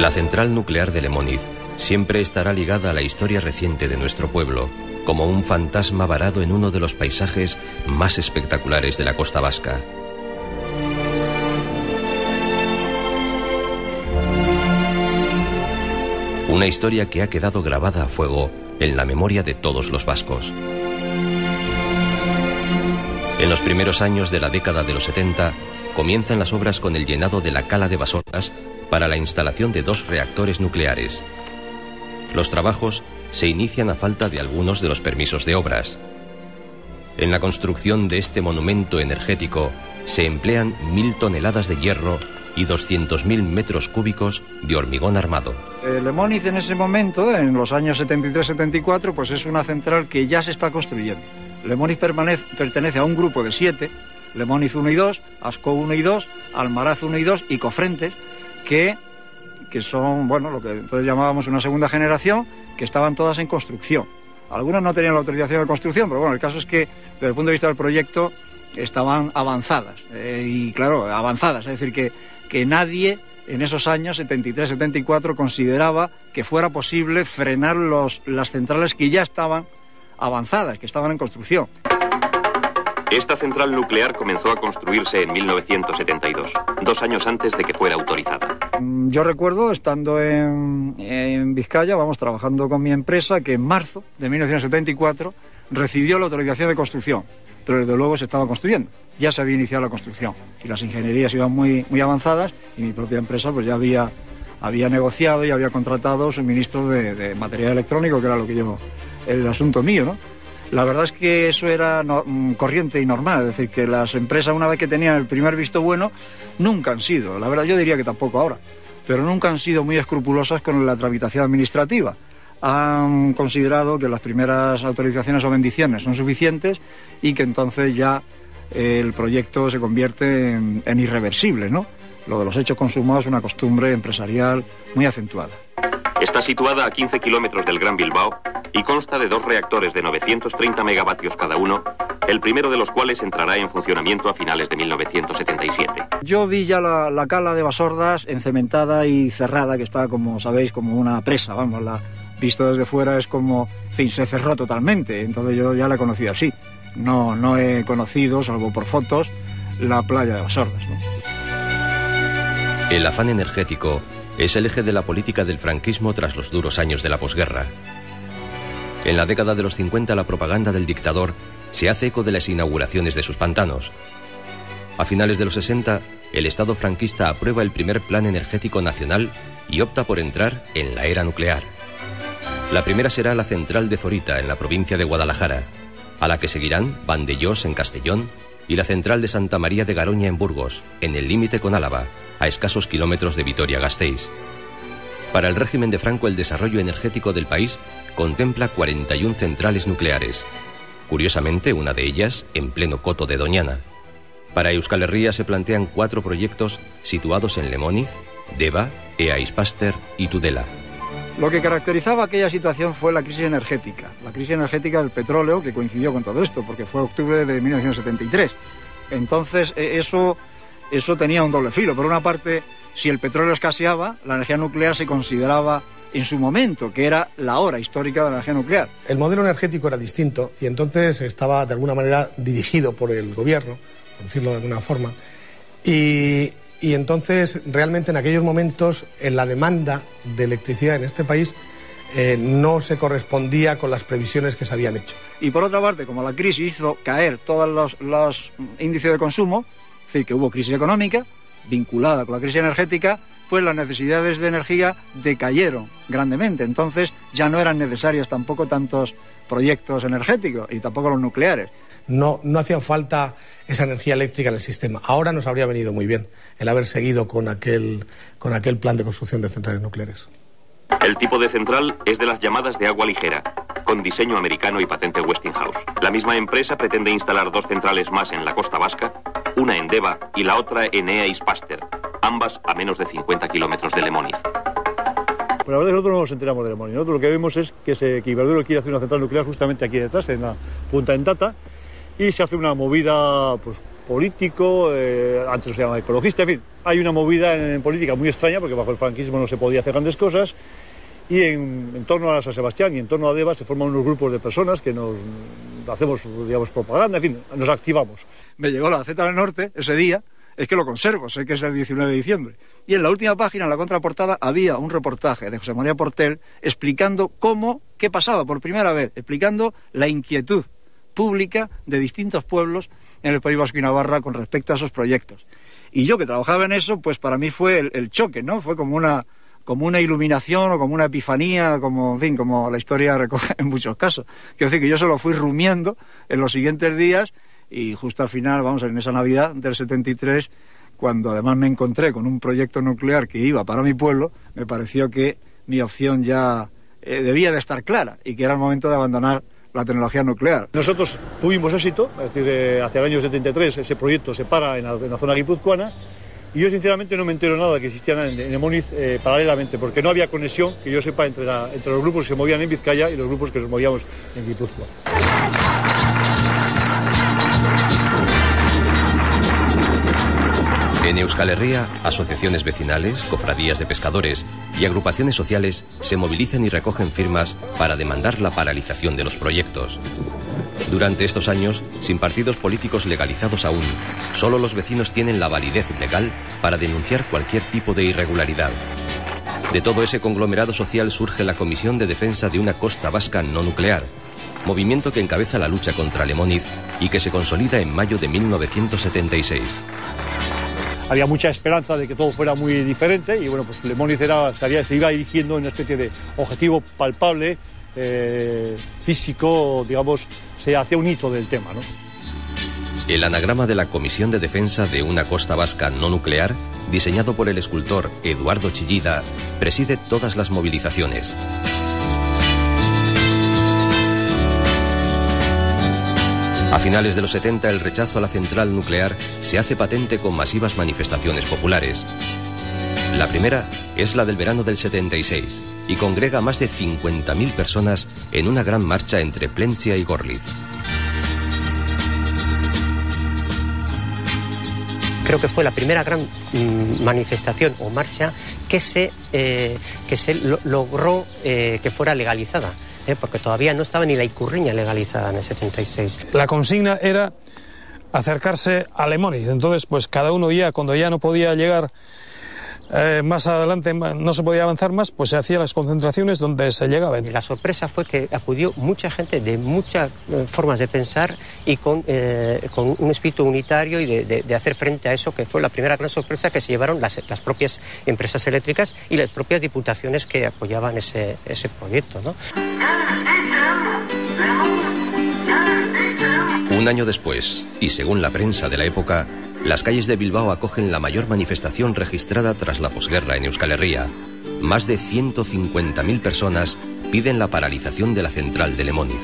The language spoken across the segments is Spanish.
La central nuclear de Lemóniz siempre estará ligada a la historia reciente de nuestro pueblo, como un fantasma varado en uno de los paisajes más espectaculares de la costa vasca. Una historia que ha quedado grabada a fuego en la memoria de todos los vascos. En los primeros años de la década de los 70, comienzan las obras con el llenado de la cala de Basordas para la instalación de 2 reactores nucleares. Los trabajos se inician a falta de algunos de los permisos de obras. En la construcción de este monumento energético se emplean 1000 toneladas de hierro y 200.000 metros cúbicos de hormigón armado. Lemóniz en ese momento, en los años 73-74, pues es una central que ya se está construyendo. Lemóniz pertenece a un grupo de 7, Lemóniz 1 y 2, Ascó 1 y 2, Almaraz 1 y 2 y Cofrentes, que son, bueno, lo que entonces llamábamos una segunda generación, que estaban todas en construcción. Algunas no tenían la autorización de construcción, pero bueno, el caso es que desde el punto de vista del proyecto estaban avanzadas, y claro, avanzadas, es decir, que nadie en esos años, 73-74, consideraba que fuera posible frenar las centrales que ya estaban avanzadas, que estaban en construcción. Esta central nuclear comenzó a construirse en 1972, 2 años antes de que fuera autorizada. Yo recuerdo, estando en Vizcaya, trabajando con mi empresa, que en marzo de 1974 recibió la autorización de construcción, pero desde luego se estaba construyendo. Ya se había iniciado la construcción y las ingenierías iban muy avanzadas y mi propia empresa pues ya había negociado y había contratado suministros de material electrónico, que era lo que llevo, el asunto mío, ¿no? La verdad es que eso era corriente y normal, es decir, que las empresas, una vez que tenían el primer visto bueno, nunca han sido, la verdad yo diría que tampoco ahora, pero nunca han sido muy escrupulosas con la tramitación administrativa. Han considerado que las primeras autorizaciones o bendiciones son suficientes y que entonces ya el proyecto se convierte en irreversible, ¿no? Lo de los hechos consumados es una costumbre empresarial muy acentuada. Está situada a 15 kilómetros del Gran Bilbao y consta de 2 reactores de 930 megavatios cada uno, el primero de los cuales entrará en funcionamiento a finales de 1977. Yo vi ya la cala de Basordas encementada y cerrada, que está, como sabéis, como una presa, visto desde fuera es como, en fin, se cerró totalmente, entonces yo ya la he conocido así. No he conocido, salvo por fotos, la playa de Basordas, ¿no? El afán energético es el eje de la política del franquismo tras los duros años de la posguerra. En la década de los 50 la propaganda del dictador se hace eco de las inauguraciones de sus pantanos. A finales de los 60, el Estado franquista aprueba el primer plan energético nacional y opta por entrar en la era nuclear. La primera será la central de Zorita, en la provincia de Guadalajara, a la que seguirán Vandellós, en Castellón, y la central de Santa María de Garoña, en Burgos, en el límite con Álava, a escasos kilómetros de Vitoria-Gasteiz. Para el régimen de Franco, el desarrollo energético del país contempla 41 centrales nucleares. Curiosamente, una de ellas en pleno coto de Doñana. Para Euskal Herria se plantean 4 proyectos situados en Lemóniz, Deva, Ea Ispáster y Tudela. Lo que caracterizaba aquella situación fue la crisis energética del petróleo, que coincidió con todo esto, porque fue octubre de 1973. Entonces, eso tenía un doble filo. Por una parte, si el petróleo escaseaba, la energía nuclear se consideraba en su momento, que era la hora histórica de la energía nuclear. El modelo energético era distinto y entonces estaba de alguna manera dirigido por el gobierno, por decirlo de alguna forma, y entonces realmente en aquellos momentos la demanda de electricidad en este país no se correspondía con las previsiones que se habían hecho. Y por otra parte, como la crisis hizo caer todos los índices de consumo, es decir, que hubo crisis económica vinculada con la crisis energética, pues las necesidades de energía decayeron grandemente. Entonces ya no eran necesarios tampoco tantos proyectos energéticos y tampoco los nucleares. No hacía falta esa energía eléctrica en el sistema. Ahora nos habría venido muy bien el haber seguido con aquel plan de construcción de centrales nucleares. El tipo de central es de las llamadas de agua ligera, con diseño americano y patente Westinghouse. La misma empresa pretende instalar 2 centrales más en la costa vasca, una en Deva y la otra en Ea Ispáster, ambas a menos de 50 kilómetros de Lemóniz. Pues la verdad es que nosotros no nos enteramos de Lemóniz. Nosotros lo que vemos es que Iberdrola quiere hacer una central nuclear justamente aquí detrás, en la punta Entata, y se hace una movida pues político, antes se llamaba ecologista, en fin, hay una movida en política muy extraña, porque bajo el franquismo no se podía hacer grandes cosas, y en torno a San Sebastián y en torno a Deva se forman unos grupos de personas que nos hacemos, digamos, propaganda, en fin, nos activamos. Me llegó la Gaceta del Norte ese día, es que lo conservo, sé que es el 19 de diciembre, y en la última página, en la contraportada, había un reportaje de José María Portel explicando qué pasaba por primera vez, explicando la inquietud pública de distintos pueblos en el País Vasco y Navarra con respecto a esos proyectos. Y yo que trabajaba en eso, pues para mí fue el choque, ¿no? Fue como una iluminación o como una epifanía, como, en fin, como la historia recoge en muchos casos. Quiero decir que yo se lo fui rumiando en los siguientes días y justo al final, vamos, en esa Navidad del 73, cuando además me encontré con un proyecto nuclear que iba para mi pueblo, me pareció que mi opción ya debía de estar clara y que era el momento de abandonar la tecnología nuclear. Nosotros tuvimos éxito, es decir, hacia el año 73 ese proyecto se para en la zona guipuzcoana, y yo sinceramente no me entero nada de que existían en Lemoniz paralelamente, porque no había conexión, que yo sepa, entre los grupos que se movían en Vizcaya y los grupos que nos movíamos en Guipúzcoa. En Euskal Herria, asociaciones vecinales, cofradías de pescadores y agrupaciones sociales se movilizan y recogen firmas para demandar la paralización de los proyectos. Durante estos años, sin partidos políticos legalizados aún, solo los vecinos tienen la validez legal para denunciar cualquier tipo de irregularidad. De todo ese conglomerado social surge la Comisión de Defensa de una Costa Vasca no nuclear, movimiento que encabeza la lucha contra Lemoniz y que se consolida en mayo de 1976. Había mucha esperanza de que todo fuera muy diferente y bueno, pues Lemoniz se iba dirigiendo en una especie de objetivo palpable, físico, digamos, se hacía un hito del tema, ¿no? El anagrama de la Comisión de Defensa de una Costa Vasca no nuclear, diseñado por el escultor Eduardo Chillida, preside todas las movilizaciones. A finales de los 70, el rechazo a la central nuclear se hace patente con masivas manifestaciones populares. La primera es la del verano del 76 y congrega a más de 50.000 personas en una gran marcha entre Plentzia y Gorliz. Creo que fue la primera gran manifestación o marcha que se logró que fuera legalizada. Porque todavía no estaba ni la Ikurriña legalizada en el 76. La consigna era acercarse a Lemoniz, entonces pues cada uno ya, cuando ya no podía llegar más adelante, no se podía avanzar más, pues se hacían las concentraciones donde se llegaba. La sorpresa fue que acudió mucha gente de muchas formas de pensar y con un espíritu unitario y de hacer frente a eso, que fue la primera gran sorpresa que se llevaron las propias empresas eléctricas y las propias diputaciones que apoyaban ese proyecto, ¿no? Un año después, y según la prensa de la época, las calles de Bilbao acogen la mayor manifestación registrada tras la posguerra en Euskal Herria. Más de 150.000 personas piden la paralización de la central de Lemoniz.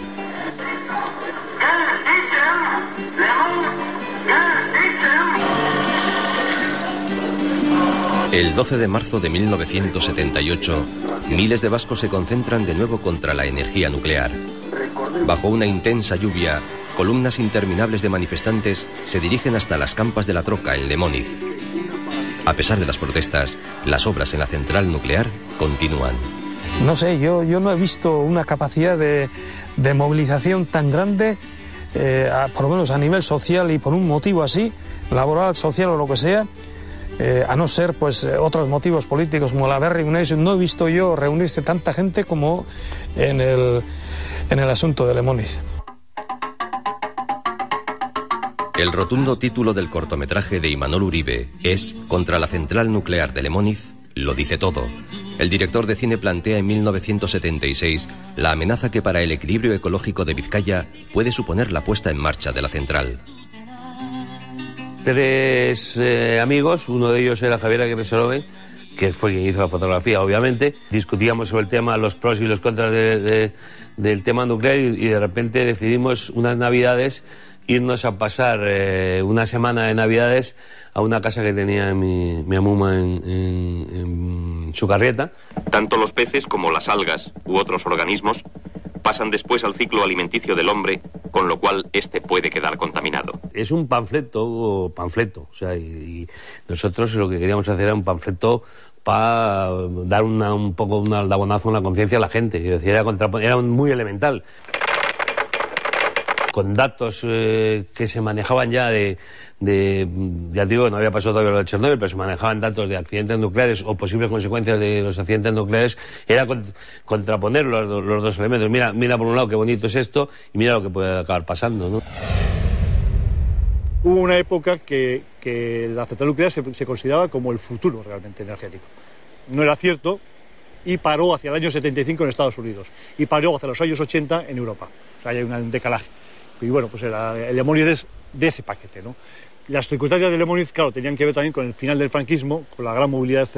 El 12 de marzo de 1978, miles de vascos se concentran de nuevo contra la energía nuclear. Bajo una intensa lluvia, columnas interminables de manifestantes se dirigen hasta las campas de la Troca en Lemoniz. A pesar de las protestas, las obras en la central nuclear continúan. No sé, yo no he visto una capacidad de movilización tan grande, por lo menos a nivel social y por un motivo así, laboral, social o lo que sea, a no ser pues otros motivos políticos como la Berry United. No he visto yo reunirse tanta gente como en el asunto de Lemoniz. El rotundo título del cortometraje de Imanol Uribe es Contra la central nuclear de Lemoniz, lo dice todo. El director de cine plantea en 1976 la amenaza que para el equilibrio ecológico de Vizcaya puede suponer la puesta en marcha de la central. Tres amigos, uno de ellos era Javier Aguirre Sorobe, que fue quien hizo la fotografía, obviamente. Discutíamos sobre el tema, los pros y los contras del tema nuclear y de repente decidimos unas navidades irnos a pasar una semana de navidades a una casa que tenía mi amuma en Sucarrieta. Tanto los peces como las algas u otros organismos pasan después al ciclo alimenticio del hombre con lo cual este puede quedar contaminado. Es un panfleto, o sea, y nosotros lo que queríamos hacer era un panfleto para dar un poco un aldabonazo, una conciencia a la gente. Es decir, era muy elemental. Con datos que se manejaban ya ya digo que no había pasado todavía lo de Chernobyl, pero se manejaban datos de accidentes nucleares o posibles consecuencias de los accidentes nucleares, era contraponer los dos elementos. Mira por un lado qué bonito es esto y mira lo que puede acabar pasando, ¿no? Hubo una época que la central nuclear se consideraba como el futuro realmente energético. No era cierto y paró hacia el año 75 en Estados Unidos y paró hacia los años 80 en Europa. O sea, hay un decalaje. Y bueno, pues el Lemoniz es de ese paquete, ¿no? Las circunstancias del Lemoniz, claro, tenían que ver también con el final del franquismo, con la gran movilidad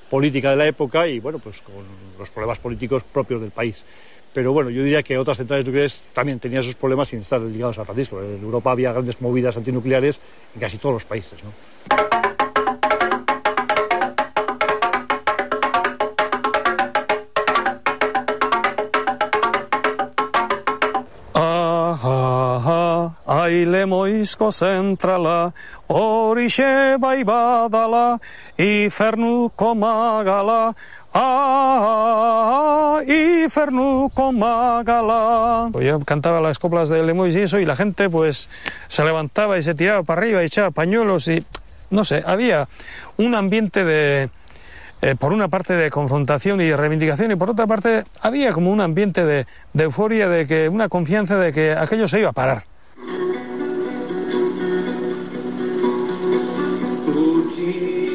política de la época y, bueno, pues con los problemas políticos propios del país. Pero bueno, yo diría que otras centrales nucleares también tenían esos problemas sin estar ligados a Francisco. En Europa había grandes movidas antinucleares en casi todos los países, ¿no? Ai Lemoizko zentrala, horixe bai badala, ifernuko magala, ifernuko magala. Yo cantaba las coplas de Lemoiz y eso, y la gente pues se levantaba y se tiraba para arriba y echaba pañuelos y, no sé, había un ambiente de... por una parte de confrontación y de reivindicación y por otra parte había como un ambiente de euforia, de que una confianza de que aquello se iba a parar.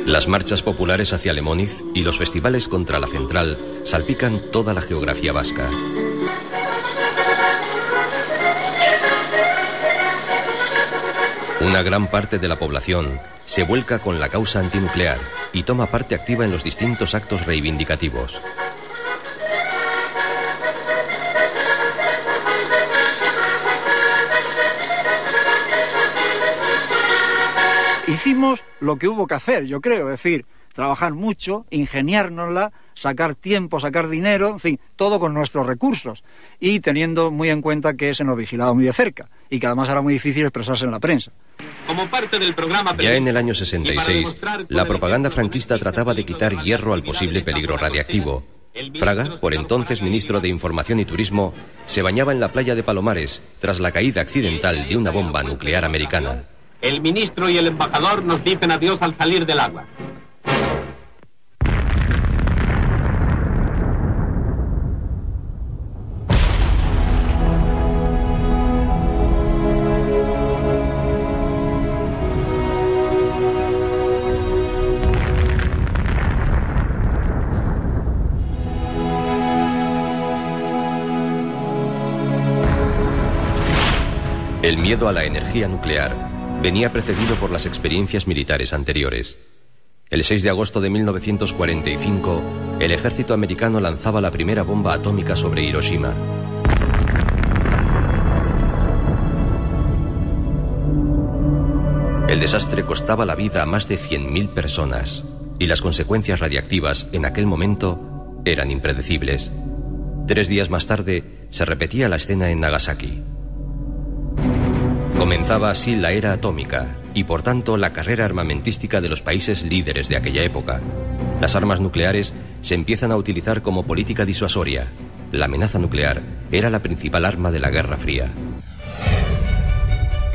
Las marchas populares hacia Lemoniz y los festivales contra la central salpican toda la geografía vasca. Una gran parte de la población se vuelca con la causa antinuclear y toma parte activa en los distintos actos reivindicativos. Hicimos lo que hubo que hacer, yo creo, es decir, trabajar mucho, ingeniárnosla, sacar tiempo, sacar dinero, en fin, todo con nuestros recursos y teniendo muy en cuenta que se nos vigilaba muy de cerca y que además era muy difícil expresarse en la prensa. Como parte del programa... Ya en el año 66, la propaganda franquista trataba de quitar hierro al posible peligro radiactivo. Fraga, por entonces ministro de Información y Turismo, se bañaba en la playa de Palomares tras la caída accidental de una bomba nuclear americana. El ministro y el embajador nos dicen adiós al salir del agua. El miedo a la energía nuclear venía precedido por las experiencias militares anteriores. El 6 de agosto de 1945, el ejército americano lanzaba la primera bomba atómica sobre Hiroshima. El desastre costaba la vida a más de 100.000 personas y las consecuencias radiactivas en aquel momento eran impredecibles. 3 días más tarde se repetía la escena en Nagasaki. Comenzaba así la era atómica y por tanto la carrera armamentística de los países líderes de aquella época. Las armas nucleares se empiezan a utilizar como política disuasoria. La amenaza nuclear era la principal arma de la Guerra Fría.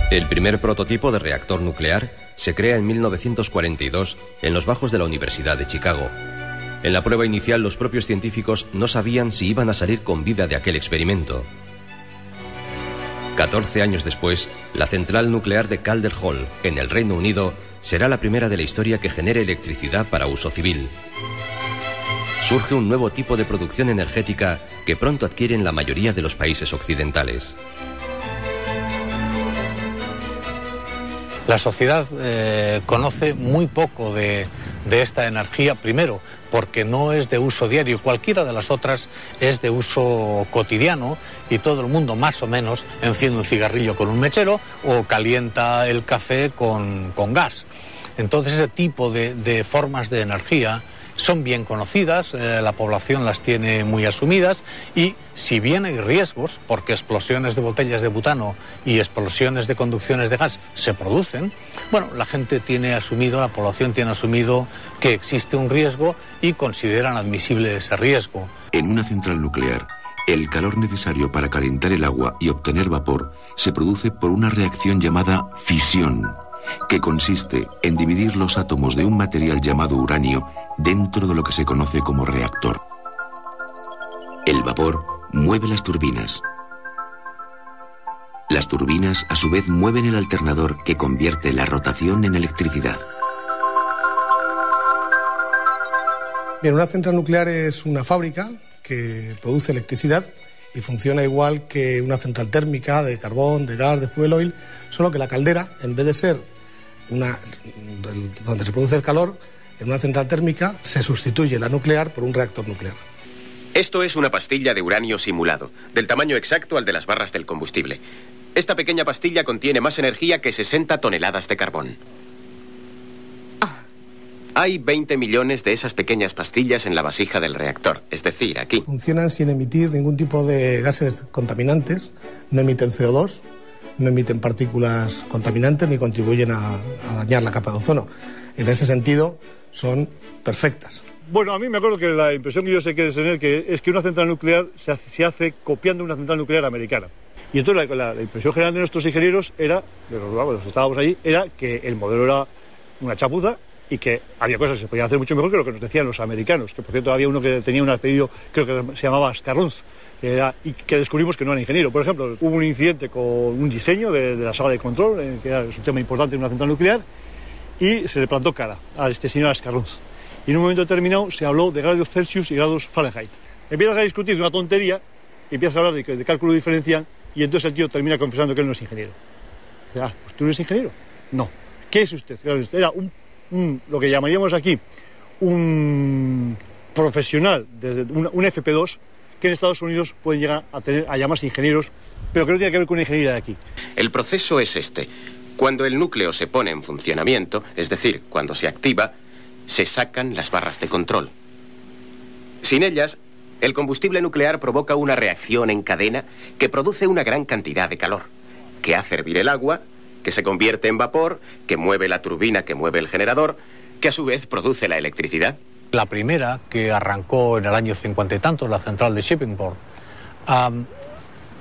El primer prototipo de reactor nuclear se crea en 1942 en los bajos de la Universidad de Chicago. En la prueba inicial los propios científicos no sabían si iban a salir con vida de aquel experimento. 14 años después, la central nuclear de Calder Hall, en el Reino Unido, será la primera de la historia que genere electricidad para uso civil. Surge un nuevo tipo de producción energética que pronto adquieren la mayoría de los países occidentales. La sociedad conoce muy poco de esta energía, primero porque no es de uso diario, cualquiera de las otras es de uso cotidiano y todo el mundo más o menos enciende un cigarrillo con un mechero o calienta el café con gas. Entonces ese tipo de formas de energía son bien conocidas, la población las tiene muy asumidas y si bien hay riesgos, porque explosiones de botellas de butano y explosiones de conducciones de gas se producen, bueno, la gente tiene asumido, la población tiene asumido que existe un riesgo y consideran admisible ese riesgo. En una central nuclear, el calor necesario para calentar el agua y obtener vapor se produce por una reacción llamada fisión, que consiste en dividir los átomos de un material llamado uranio dentro de lo que se conoce como reactor. El vapor mueve las turbinas. Las turbinas, a su vez, mueven el alternador que convierte la rotación en electricidad. Bien, una central nuclear es una fábrica que produce electricidad y funciona igual que una central térmica de carbón, de gas, de fuel oil, solo que la caldera, en vez de ser donde se produce el calor, en una central térmica se sustituye la nuclear por un reactor nuclear. Esto es una pastilla de uranio simulado, del tamaño exacto al de las barras del combustible. Esta pequeña pastilla contiene más energía que 60 toneladas de carbón. Hay 20 millones de esas pequeñas pastillas en la vasija del reactor, es decir, aquí. Funcionan sin emitir ningún tipo de gases contaminantes, no emiten CO2, no emiten partículas contaminantes ni contribuyen a dañar la capa de ozono. En ese sentido, son perfectas. Bueno, a mí me acuerdo que la impresión que yo sé que tener es que una central nuclear se hace copiando una central nuclear americana. Y entonces la impresión general de nuestros ingenieros era, de los que estábamos allí, era que el modelo era una chapuza y que había cosas que se podían hacer mucho mejor que lo que nos decían los americanos. Que por cierto había uno que tenía un apellido, creo que se llamaba Scarrunz, y que descubrimos que no era ingeniero. Por ejemplo, hubo un incidente con un diseño de la sala de control, que es un tema importante en una central nuclear, y se le plantó cara a este señor Scarrunz. Y en un momento determinado se habló de grados Celsius y grados Fahrenheit. Empiezas a discutir de una tontería, empiezas a hablar de cálculo diferencial, y entonces el tío termina confesando que él no es ingeniero. Dice, pues tú no eres ingeniero. No. ¿Qué es usted? Era lo que llamaríamos aquí un profesional, desde un FP2, que en Estados Unidos pueden llegar a llamarse ingenieros, pero que no tiene que ver con la ingeniería de aquí. El proceso es este. Cuando el núcleo se pone en funcionamiento, es decir, cuando se activa, se sacan las barras de control. Sin ellas, el combustible nuclear provoca una reacción en cadena que produce una gran cantidad de calor, que hace hervir el agua, que se convierte en vapor, que mueve la turbina que mueve el generador, que a su vez produce la electricidad. La primera, que arrancó en el año 50 y tantos, la central de Shippingport,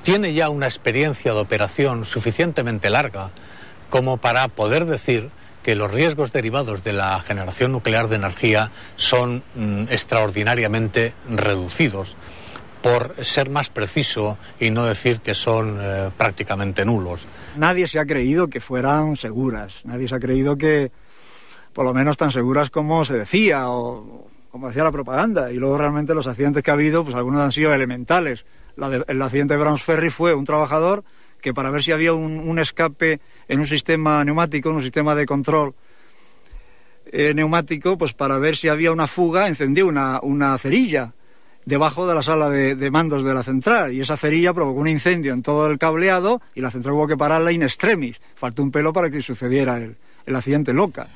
tiene ya una experiencia de operación suficientemente larga como para poder decir que los riesgos derivados de la generación nuclear de energía son extraordinariamente reducidos, por ser más preciso y no decir que son prácticamente nulos. Nadie se ha creído que fueran seguras, nadie se ha creído que, por lo menos tan seguras como se decía o como decía la propaganda, y luego realmente los accidentes que ha habido, pues algunos han sido elementales. El accidente de Browns Ferry fue un trabajador que para ver si había un escape en un sistema neumático, en un sistema de control neumático, pues para ver si había una fuga, encendió una cerilla debajo de la sala de mandos de la central, y esa cerilla provocó un incendio en todo el cableado y la central hubo que pararla in extremis. Faltó un pelo para que sucediera el accidente loca.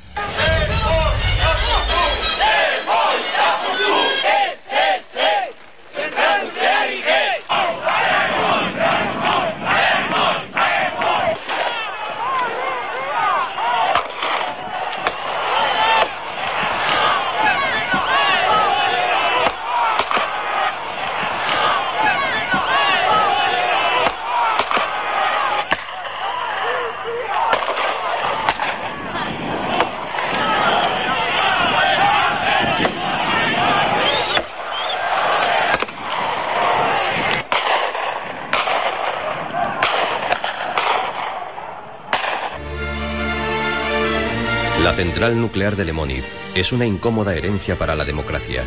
La central nuclear de Lemoniz es una incómoda herencia para la democracia.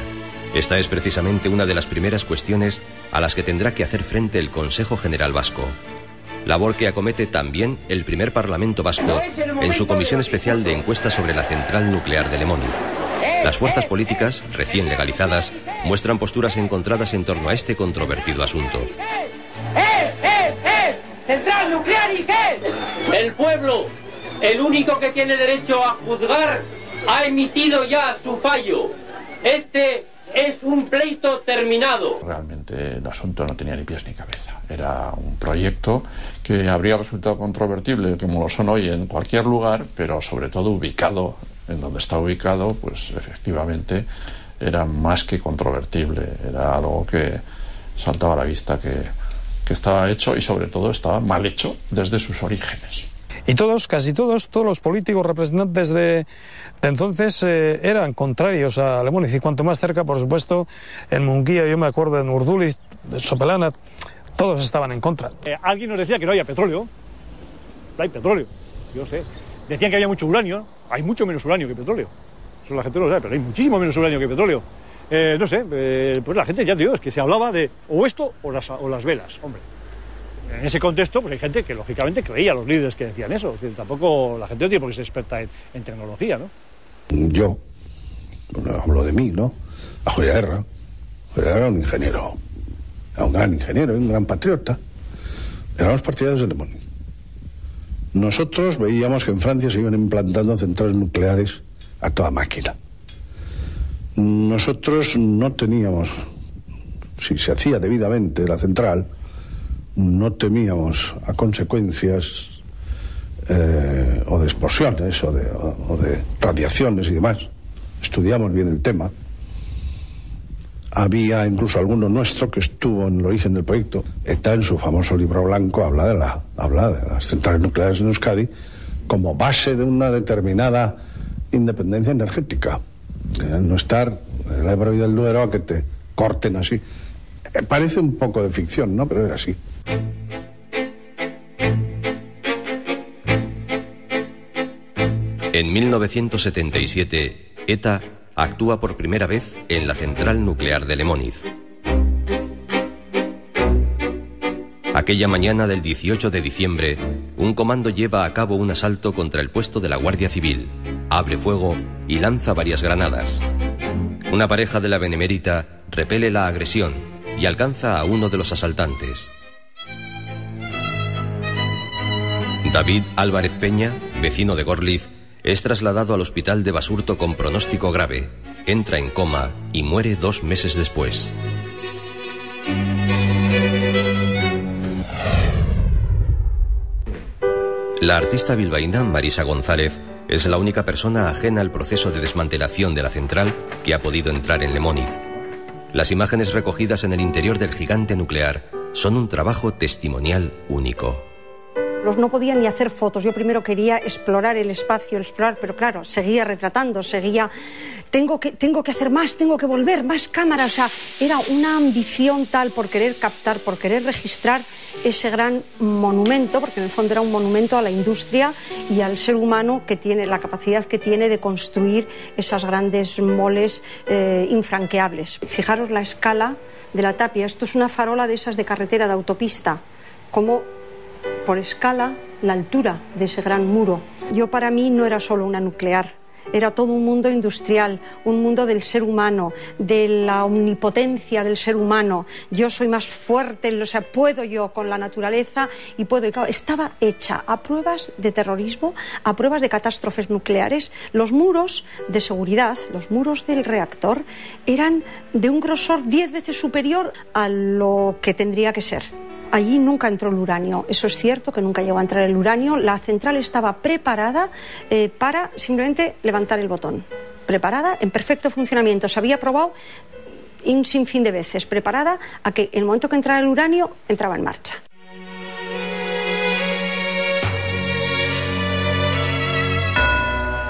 Esta es precisamente una de las primeras cuestiones a las que tendrá que hacer frente el Consejo General Vasco. Labor que acomete también el primer Parlamento vasco en su comisión especial de encuesta sobre la central nuclear de Lemoniz. Las fuerzas políticas, recién legalizadas, muestran posturas encontradas en torno a este controvertido asunto. ¿Central nuclear y qué? El pueblo, el único que tiene derecho a juzgar, ha emitido ya su fallo. Este es un pleito terminado. Realmente el asunto no tenía ni pies ni cabeza. Era un proyecto que habría resultado controvertible, como lo son hoy en cualquier lugar, pero sobre todo ubicado en donde está ubicado, pues efectivamente era más que controvertible. Era algo que saltaba a la vista que estaba hecho y sobre todo estaba mal hecho desde sus orígenes. Y casi todos los políticos representantes de entonces eran contrarios a Lemoniz, y cuanto más cerca, por supuesto, en Munguía, yo me acuerdo, en Urduliz, Sopelana, todos estaban en contra. Alguien nos decía que no había petróleo. No hay petróleo, yo sé. Decían que había mucho uranio. Hay mucho menos uranio que petróleo. Eso la gente no lo sabe, pero hay muchísimo menos uranio que petróleo. No sé, pues la gente, ya te digo, es que se hablaba de o esto o las velas, hombre. En ese contexto, pues hay gente que lógicamente creía a los líderes que decían eso. Es decir, tampoco la gente no tiene por qué ser experta en tecnología, ¿no? Yo, hablo de mí, ¿no? A Julio Guerra. Julio Guerra era un ingeniero. Era un gran ingeniero, un gran patriota. Éramos partidarios de Lemoniz. Nosotros veíamos que en Francia se iban implantando centrales nucleares a toda máquina. Nosotros no teníamos, si se hacía debidamente la central, no temíamos a consecuencias o de explosiones o de radiaciones y demás. Estudiamos bien el tema. Había incluso alguno nuestro que estuvo en el origen del proyecto. ETA, en su famoso libro blanco, habla de las centrales nucleares en Euskadi como base de una determinada independencia energética. No estar en el Ebro y del Duero a que te corten así. Parece un poco de ficción, ¿no? Pero era así. En 1977, ETA actúa por primera vez en la central nuclear de Lemoniz. Aquella mañana del 18 de diciembre, un comando lleva a cabo un asalto contra el puesto de la Guardia Civil, abre fuego y lanza varias granadas. Una pareja de la Benemérita repele la agresión y alcanza a uno de los asaltantes. David Álvarez Peña, vecino de Gorliz, es trasladado al hospital de Basurto con pronóstico grave, entra en coma y muere 2 meses después. La artista bilbaína Marisa González es la única persona ajena al proceso de desmantelación de la central que ha podido entrar en Lemoniz. Las imágenes recogidas en el interior del gigante nuclear son un trabajo testimonial único. No podía ni hacer fotos. Yo primero quería explorar el espacio, pero claro, seguía retratando, tengo que hacer más, tengo que volver, más cámaras. O sea, era una ambición tal por querer captar, por querer registrar ese gran monumento, porque en el fondo era un monumento a la industria y al ser humano que tiene la capacidad que tiene de construir esas grandes moles infranqueables. Fijaros la escala de la tapia. Esto es una farola de esas de carretera, de autopista, como por escala la altura de ese gran muro. Yo, para mí, no era solo una nuclear, era todo un mundo industrial, un mundo del ser humano, de la omnipotencia del ser humano. Yo soy más fuerte, o sea, puedo yo con la naturaleza y puedo. Y claro, estaba hecha a pruebas de terrorismo, a pruebas de catástrofes nucleares. Los muros de seguridad, los muros del reactor, eran de un grosor 10 veces superior a lo que tendría que ser. Allí nunca entró el uranio, eso es cierto que nunca llegó a entrar el uranio. La central estaba preparada para simplemente levantar el botón, preparada, en perfecto funcionamiento. Se había probado un sinfín de veces, preparada a que en el momento que entrara el uranio, entraba en marcha.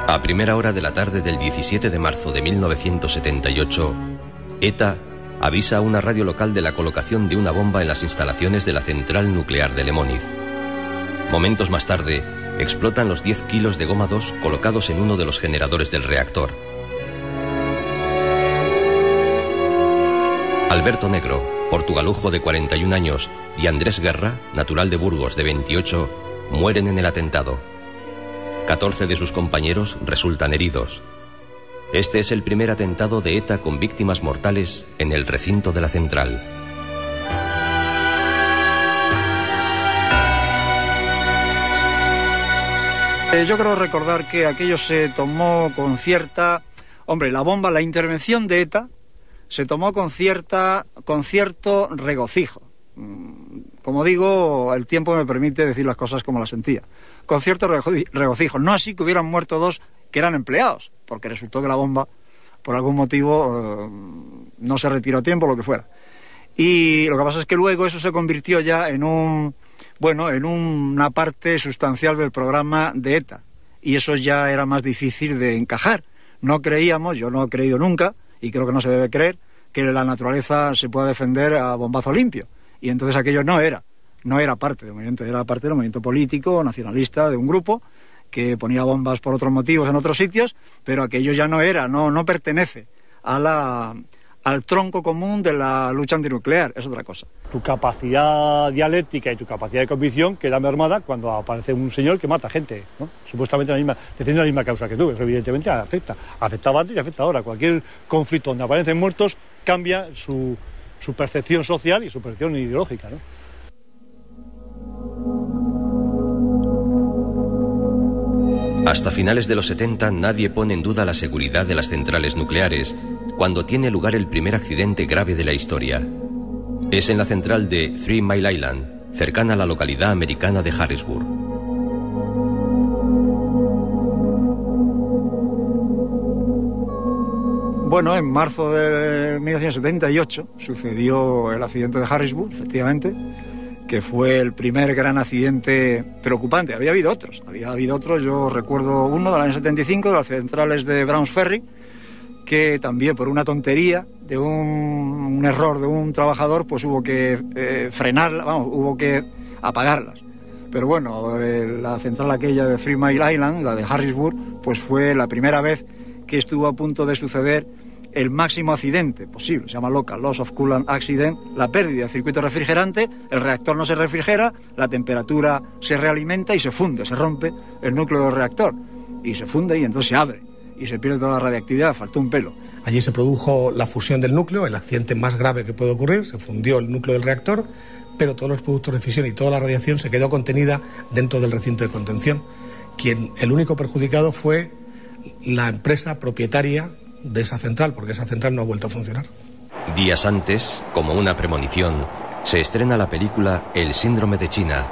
A primera hora de la tarde del 17 de marzo de 1978, ETA avisa a una radio local de la colocación de una bomba en las instalaciones de la central nuclear de Lemoniz. Momentos más tarde, explotan los 10 kilos de goma 2 colocados en uno de los generadores del reactor. Alberto Negro, portugalujo de 41 años, y Andrés Guerra, natural de Burgos de 28, mueren en el atentado. 14 de sus compañeros resultan heridos. Este es el primer atentado de ETA con víctimas mortales en el recinto de la central. Yo creo recordar que aquello se tomó con cierta Hombre, la bomba, la intervención de ETA se tomó con cierto regocijo. Como digo, el tiempo me permite decir las cosas como las sentía. Con cierto regocijo. No así que hubieran muerto 2 que eran empleados, porque resultó que la bomba, por algún motivo, no se retiró a tiempo, lo que fuera. Y lo que pasa es que luego eso se convirtió ya en una parte sustancial del programa de ETA. Y eso ya era más difícil de encajar. No creíamos, yo no he creído nunca, y creo que no se debe creer, que la naturaleza se pueda defender a bombazo limpio. Y entonces aquello no era parte del movimiento, era parte del movimiento político, nacionalista, de un grupo que ponía bombas por otros motivos en otros sitios, pero aquello ya no pertenece al tronco común de la lucha antinuclear, es otra cosa. Tu capacidad dialéctica y tu capacidad de convicción queda mermada cuando aparece un señor que mata gente, ¿no? Supuestamente defendiendo la misma causa que tú. Eso evidentemente afectaba antes y afecta ahora. Cualquier conflicto donde aparecen muertos cambia su percepción social y su percepción ideológica, ¿no? Hasta finales de los 70 nadie pone en duda la seguridad de las centrales nucleares cuando tiene lugar el primer accidente grave de la historia. Es en la central de 3 Mile Island, cercana a la localidad americana de Harrisburg. Bueno, en marzo de 1978 sucedió el accidente de Harrisburg, efectivamente, que fue el primer gran accidente preocupante. Había habido otros, yo recuerdo uno del año 75, de las centrales de Browns Ferry, que también por una tontería de un error de un trabajador, pues hubo que hubo que apagarlas. Pero bueno, la central aquella de 3 Mile Island, la de Harrisburg, pues fue la primera vez que estuvo a punto de suceder el máximo accidente posible. Se llama LOCA, Loss of Coolant Accident, la pérdida de circuito refrigerante, el reactor no se refrigera, la temperatura se realimenta y se funde, se rompe el núcleo del reactor y se funde y entonces se abre y se pierde toda la radiactividad, faltó un pelo. Allí se produjo la fusión del núcleo, el accidente más grave que puede ocurrir, se fundió el núcleo del reactor, pero todos los productos de fisión y toda la radiación se quedó contenida dentro del recinto de contención. El único perjudicado fue la empresa propietaria de esa central, porque esa central no ha vuelto a funcionar. Días antes, como una premonición, se estrena la película El síndrome de China,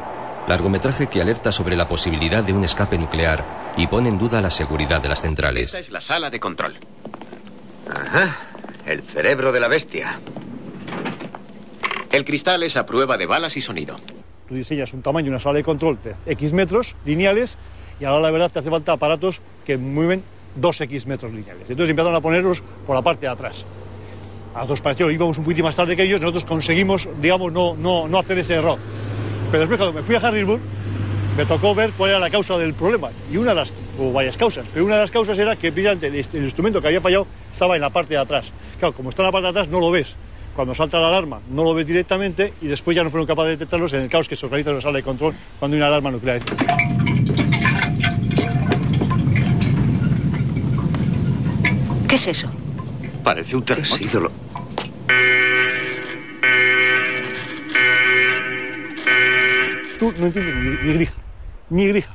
largometraje que alerta sobre la posibilidad de un escape nuclear y pone en duda la seguridad de las centrales. Esta es la sala de control. Ajá, el cerebro de la bestia. El cristal es a prueba de balas y sonido. Tú diseñas un tamaño, una sala de control de X metros lineales y ahora la verdad te hace falta aparatos que mueven 2X metros lineales. Entonces empezaron a ponerlos por la parte de atrás. A nosotros pareció, íbamos un poquito más tarde que ellos, nosotros conseguimos, digamos, no hacer ese error. Pero después cuando me fui a Harrisburg, me tocó ver cuál era la causa del problema. Y o varias causas, pero una de las causas era que precisamente el instrumento que había fallado estaba en la parte de atrás. Claro, como está en la parte de atrás no lo ves. Cuando salta la alarma no lo ves directamente y después ya no fueron capaces de detectarlos en el caos que se organiza en la sala de control cuando hay una alarma nuclear. ¿Qué es eso? Parece un termómetro. Tú no entiendes ni grija.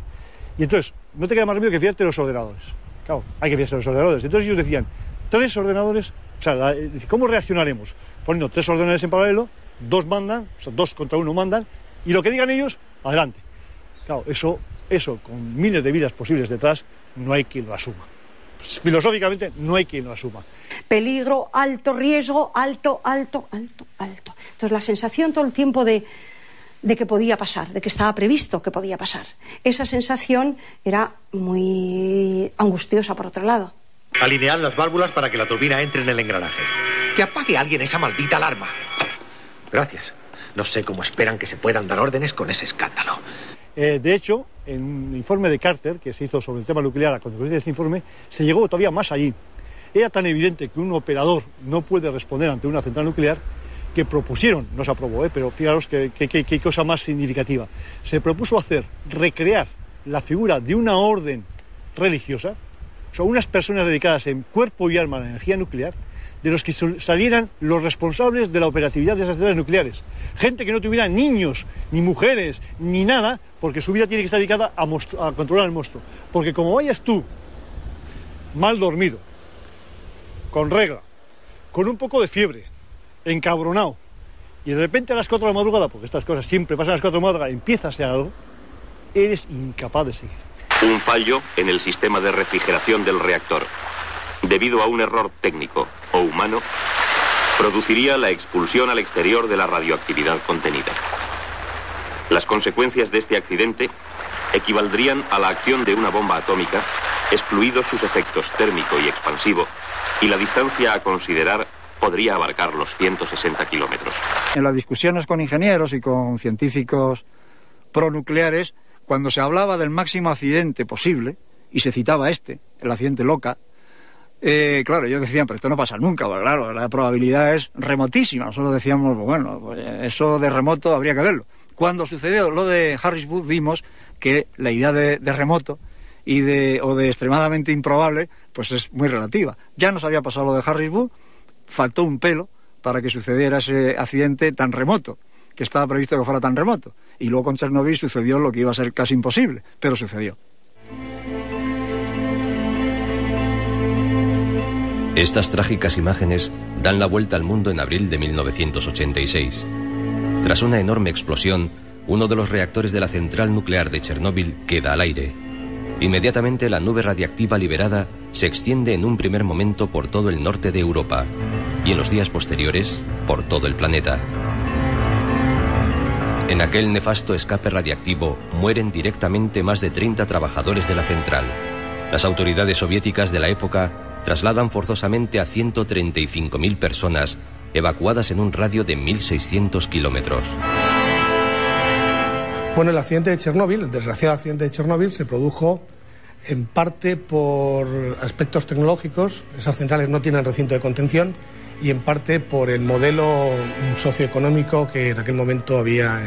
Y entonces, no te queda más remedio que fiarte de los ordenadores. Claro, hay que fiarse de los ordenadores. Entonces ellos decían, 3 ordenadores, o sea, ¿cómo reaccionaremos? Poniendo 3 ordenadores en paralelo, 2 mandan, o sea, 2 contra 1 mandan, y lo que digan ellos, adelante. Claro, eso con miles de vidas posibles detrás, no hay quien lo asuma. Filosóficamente no hay quien lo asuma. Peligro, alto riesgo, alto. Entonces la sensación todo el tiempo de que podía pasar, de que estaba previsto que podía pasar. Esa sensación era muy angustiosa por otro lado. Alinead las válvulas para que la turbina entre en el engranaje. Que apague alguien esa maldita alarma. Gracias. No sé cómo esperan que se puedan dar órdenes con ese escándalo. De hecho, en un informe de Carter, que se hizo sobre el tema nuclear, a consecuencia de este informe, se llegó todavía más allí. Era tan evidente que un operador no puede responder ante una central nuclear que propusieron, no se aprobó, pero fijaros qué cosa más significativa. Se propuso recrear la figura de una orden religiosa, o sea, unas personas dedicadas en cuerpo y alma a la energía nuclear, de los que salieran los responsables de la operatividad de esas centrales nucleares. Gente que no tuviera niños, ni mujeres, ni nada, porque su vida tiene que estar dedicada a controlar el monstruo. Porque como vayas tú mal dormido, con regla, con un poco de fiebre, encabronado, y de repente a las 4 de la madrugada, porque estas cosas siempre pasan a las 4 de la madrugada, empieza a hacer algo, eres incapaz de seguir. Un fallo en el sistema de refrigeración del reactor, debido a un error técnico o humano, produciría la expulsión al exterior de la radioactividad contenida. Las consecuencias de este accidente equivaldrían a la acción de una bomba atómica, excluidos sus efectos térmico y expansivo, y la distancia a considerar podría abarcar los 160 kilómetros. En las discusiones con ingenieros y con científicos pronucleares, cuando se hablaba del máximo accidente posible, y se citaba el accidente Loca, claro, ellos decían, pero esto no pasa nunca, pues claro, la probabilidad es remotísima. Nosotros decíamos, bueno, pues eso de remoto habría que verlo. Cuando sucedió lo de Harrisburg, vimos que la idea de remoto o de extremadamente improbable, pues es muy relativa. Ya nos había pasado lo de Harrisburg, faltó un pelo para que sucediera ese accidente tan remoto, que estaba previsto que fuera tan remoto. Y luego con Chernobyl sucedió lo que iba a ser casi imposible, pero sucedió. Estas trágicas imágenes dan la vuelta al mundo en abril de 1986. Tras una enorme explosión, uno de los reactores de la central nuclear de Chernóbil queda al aire. Inmediatamente la nube radiactiva liberada se extiende en un primer momento por todo el norte de Europa y en los días posteriores por todo el planeta. En aquel nefasto escape radiactivo mueren directamente más de 30 trabajadores de la central. Las autoridades soviéticas de la época trasladan forzosamente a 135.000 personas evacuadas en un radio de 1.600 kilómetros. Bueno, el accidente de Chernóbil, el desgraciado accidente de Chernóbil, se produjo en parte por aspectos tecnológicos. Esas centrales no tienen recinto de contención, y en parte por el modelo socioeconómico que en aquel momento había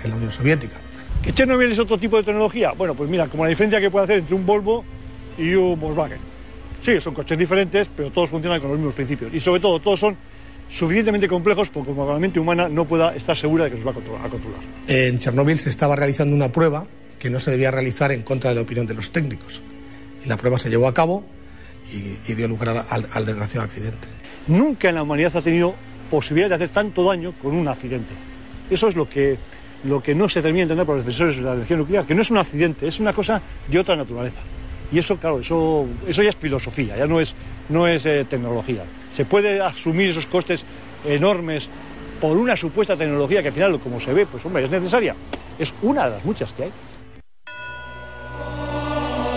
en la Unión Soviética. ¿Que Chernóbil es otro tipo de tecnología? Bueno, pues mira, como la diferencia que puede hacer entre un Volvo y un Volkswagen. Sí, son coches diferentes, pero todos funcionan con los mismos principios. Y sobre todo, todos son suficientemente complejos porque como la mente humana no pueda estar segura de que nos va a controlar. En Chernóbil se estaba realizando una prueba que no se debía realizar en contra de la opinión de los técnicos. Y la prueba se llevó a cabo y dio lugar al desgraciado accidente. Nunca en la humanidad ha tenido posibilidad de hacer tanto daño con un accidente. Eso es lo que no se termina de entender por los defensores de la energía nuclear, que no es un accidente, es una cosa de otra naturaleza. Y eso, claro, eso ya es filosofía, ya no es tecnología. Se puede asumir esos costes enormes por una supuesta tecnología que al final, como se ve, pues hombre, es necesaria. Es una de las muchas que hay.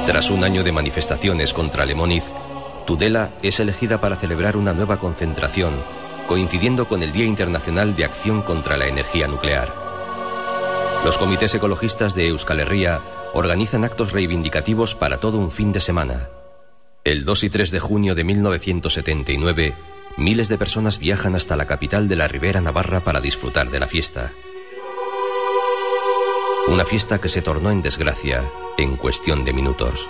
Tras un año de manifestaciones contra Lemoniz, Tudela es elegida para celebrar una nueva concentración, coincidiendo con el Día Internacional de Acción contra la Energía Nuclear. Los comités ecologistas de Euskal Herria organizan actos reivindicativos para todo un fin de semana. El 2 y 3 de junio de 1979, miles de personas viajan hasta la capital de la Ribera Navarra para disfrutar de la fiesta. Una fiesta que se tornó en desgracia en cuestión de minutos.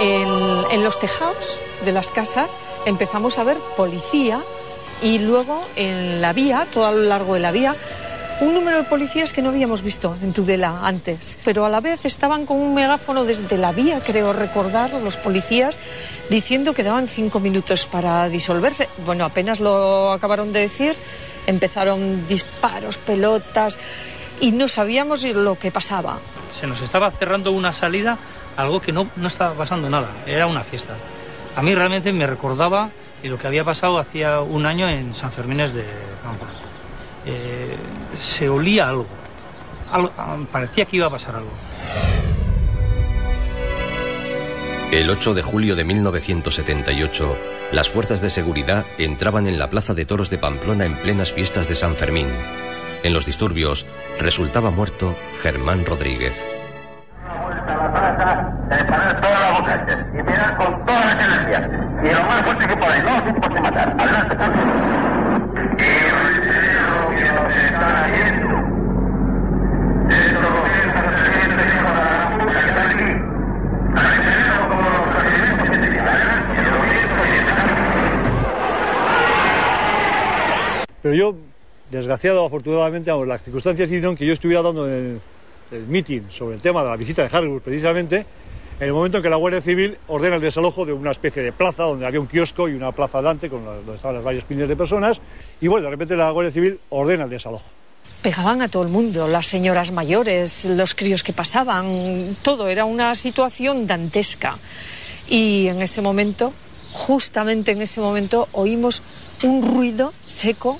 En los tejados de las casas empezamos a ver policía y luego en la vía, todo a lo largo de la vía, un número de policías que no habíamos visto en Tudela antes, pero a la vez estaban con un megáfono desde la vía, creo recordar, los policías, diciendo que daban 5 minutos para disolverse. Bueno, apenas lo acabaron de decir, empezaron disparos, pelotas, y no sabíamos lo que pasaba. Se nos estaba cerrando una salida, algo que no estaba pasando nada, era una fiesta. A mí realmente me recordaba lo que había pasado hacía un año en San Fermines de Pamplona. Se olía algo, parecía que iba a pasar algo. El 8 de julio de 1978, las fuerzas de seguridad entraban en la plaza de toros de Pamplona en plenas fiestas de San Fermín. En los disturbios resultaba muerto Germán Rodríguez. A la plaza, disparar todas las mujeres y mirar con todas las energías. Y lo más fuerte que podáis, no os importa matar. Adelante, por favor. Que nos está yendo. Esto es presidente de la puta que está aquí. Agradecemos como los procedimientos que se adelante, y lo mismo y Pero yo, desgraciado o afortunadamente, las circunstancias hicieron que yo estuviera dando el meeting sobre el tema de la visita de Harrisburg precisamente en el momento en que la Guardia Civil ordena el desalojo de una especie de plaza donde había un kiosco y una plaza delante donde estaban las varias piñas de personas, y bueno, de repente la Guardia Civil ordena el desalojo. Pegaban a todo el mundo, las señoras mayores, los críos que pasaban, todo, era una situación dantesca. Y en ese momento, justamente en ese momento, oímos un ruido seco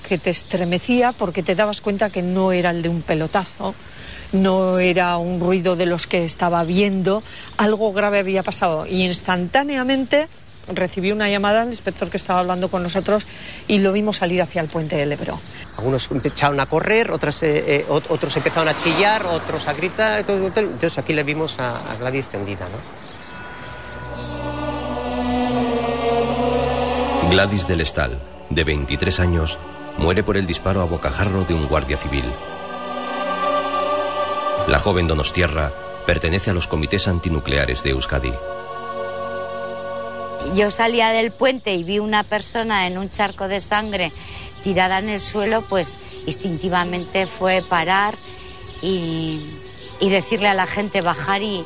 que te estremecía porque te dabas cuenta que no era el de un pelotazo, no era un ruido de los que estaba viendo, algo grave había pasado. Y instantáneamente recibí una llamada del inspector que estaba hablando con nosotros y lo vimos salir hacia el puente del Ebro. Algunos empezaron a correr, otros empezaron a chillar, otros a gritar. Entonces aquí le vimos a Gladys tendida, ¿no? Gladys del Estal, de 23 años, muere por el disparo a bocajarro de un guardia civil. La joven donostiarra pertenece a los comités antinucleares de Euskadi. Yo salía del puente y vi una persona en un charco de sangre tirada en el suelo, pues instintivamente fue parar y decirle a la gente bajar y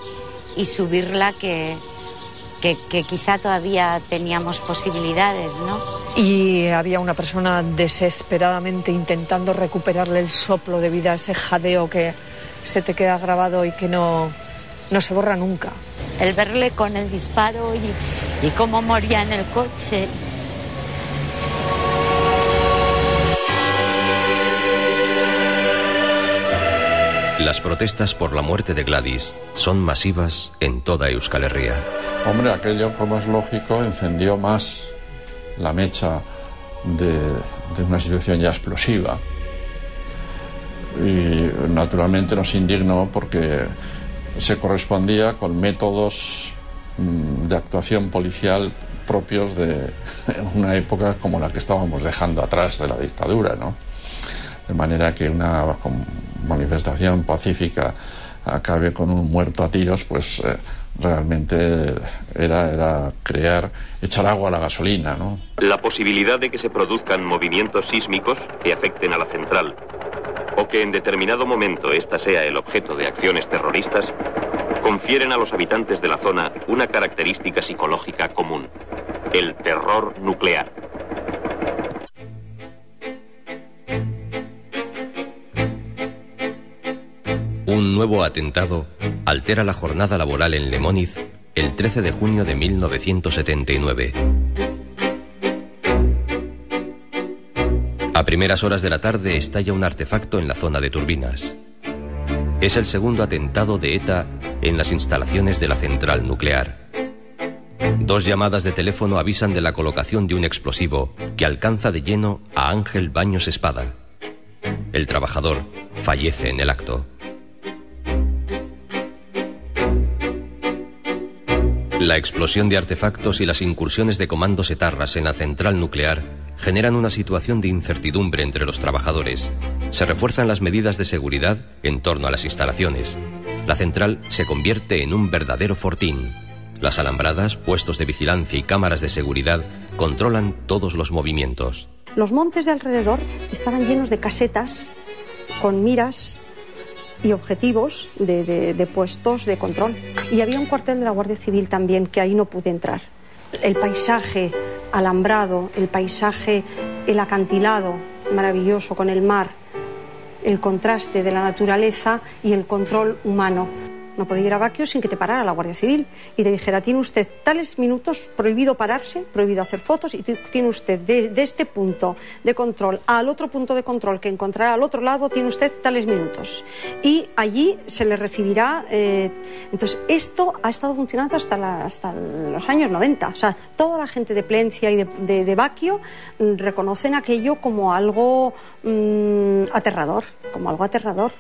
subirla, que quizá todavía teníamos posibilidades, ¿no? Y había una persona desesperadamente intentando recuperarle el soplo de vida, ese jadeo que se te queda grabado y que no se borra nunca. El verle con el disparo y cómo moría en el coche. Las protestas por la muerte de Gladys son masivas en toda Euskal Herria. Hombre, aquello, como es lógico, encendió más la mecha de una situación ya explosiva. Y naturalmente nos indignó porque se correspondía con métodos de actuación policial propios de una época como la que estábamos dejando atrás de la dictadura, ¿no? De manera que una manifestación pacífica acabe con un muerto a tiros, pues realmente era echar agua a la gasolina, ¿no? La posibilidad de que se produzcan movimientos sísmicos que afecten a la central, o que en determinado momento ésta sea el objeto de acciones terroristas, confieren a los habitantes de la zona una característica psicológica común: el terror nuclear. Un nuevo atentado altera la jornada laboral en Lemóniz el 13 de junio de 1979. A primeras horas de la tarde estalla un artefacto en la zona de turbinas. Es el segundo atentado de ETA en las instalaciones de la central nuclear. 2 llamadas de teléfono avisan de la colocación de un explosivo que alcanza de lleno a Ángel Baños Espada. El trabajador fallece en el acto. La explosión de artefactos y las incursiones de comandos etarras en la central nuclear generan una situación de incertidumbre entre los trabajadores. Se refuerzan las medidas de seguridad en torno a las instalaciones. La central se convierte en un verdadero fortín. Las alambradas, puestos de vigilancia y cámaras de seguridad controlan todos los movimientos. Los montes de alrededor estaban llenos de casetas con miras y objetivos de puestos de control. Y había un cuartel de la Guardia Civil también, que ahí no pude entrar. El paisaje alambrado, el paisaje, el acantilado maravilloso con el mar, el contraste de la naturaleza y el control humano. No podía ir a Baquio sin que te parara la Guardia Civil y te dijera: tiene usted tales minutos, prohibido pararse, prohibido hacer fotos, y tiene usted de este punto de control al otro punto de control que encontrará al otro lado, tiene usted tales minutos. Y allí se le recibirá. Entonces, esto ha estado funcionando hasta los años 90. O sea, toda la gente de Plencia y de Baquio reconocen aquello como algo aterrador, como algo aterrador.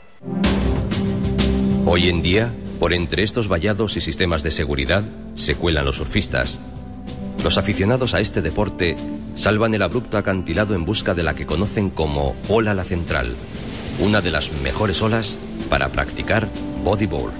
Hoy en día, por entre estos vallados y sistemas de seguridad, se cuelan los surfistas. Los aficionados a este deporte salvan el abrupto acantilado en busca de la que conocen como Ola La Central, una de las mejores olas para practicar bodyboard.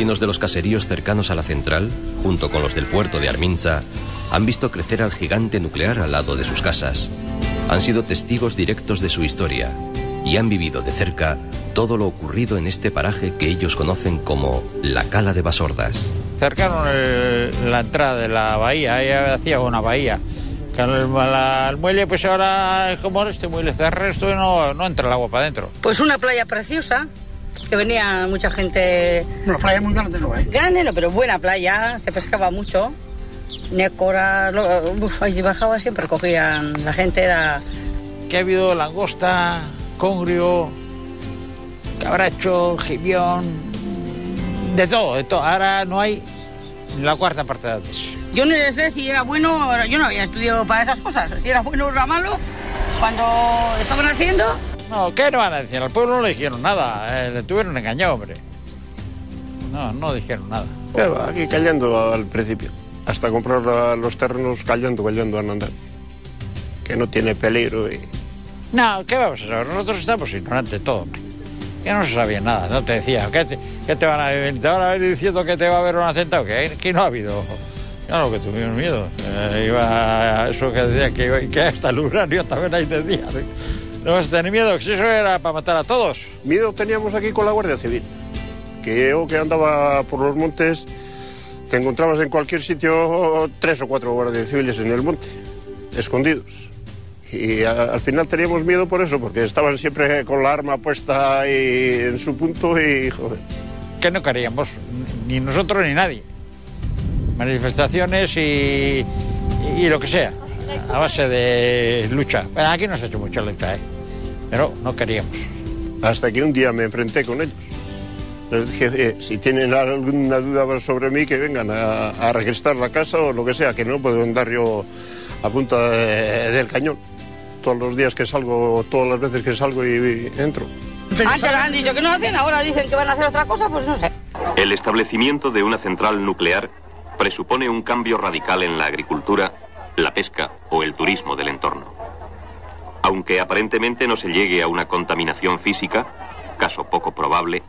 vecinos de los caseríos cercanos a la central, junto con los del puerto de Arminza, han visto crecer al gigante nuclear al lado de sus casas. Han sido testigos directos de su historia y han vivido de cerca todo lo ocurrido en este paraje que ellos conocen como la Cala de Basordas. Cercaron la entrada de la bahía, ahí hacía una bahía. El muelle, pues ahora, como este muelle cerrado, esto no entra el agua para adentro. Pues una playa preciosa, que venía mucha gente. Una playa muy grande, ¿no? Grande, no, pero buena playa, se pescaba mucho. Nécora, ahí bajaba, siempre cogían, la gente era... Que ha habido langosta, congrio, cabracho, gibión, de todo. Ahora no hay la cuarta parte de antes. Yo no sé si era bueno, yo no había estudiado para esas cosas, si era bueno o era malo, cuando estaban haciendo... No, ¿qué no van a decir? Al pueblo no le dijeron nada, le tuvieron engañado, hombre. No dijeron nada. Aquí callando al principio, hasta comprar los terrenos callando al andar, que no tiene peligro y... No, ¿qué vamos a saber? Nosotros estamos ignorantes de todo, hombre. Que no se sabía nada, no te decía, ¿qué te van a venir? ¿Te van a venir diciendo que te va a haber un atentado? Que no ha habido... Claro que tuvimos miedo. Iba eso que decía que hasta el uranio también ahí decía. No vas a tener miedo, que eso era para matar a todos. Miedo teníamos aquí con la Guardia Civil. Que yo que andaba por los montes, te encontrabas en cualquier sitio 3 o 4 guardias civiles en el monte, escondidos. Y al final teníamos miedo por eso, porque estaban siempre con la arma puesta ahí en su punto y joder. Que no queríamos, ni nosotros ni nadie. Manifestaciones y lo que sea, a base de lucha. Bueno, aquí no se ha hecho mucha lucha, pero no queríamos. Hasta que un día me enfrenté con ellos. Les dije, si tienen alguna duda sobre mí, que vengan a registrar la casa o lo que sea, que no puedo andar yo a punta del cañón. Todos los días que salgo, todas las veces que salgo y entro. Antes han dicho que no hacen, ahora dicen que van a hacer otra cosa, pues no sé. El establecimiento de una central nuclear presupone un cambio radical en la agricultura, la pesca o el turismo del entorno. Aunque aparentemente no se llegue a una contaminación física, caso poco probable,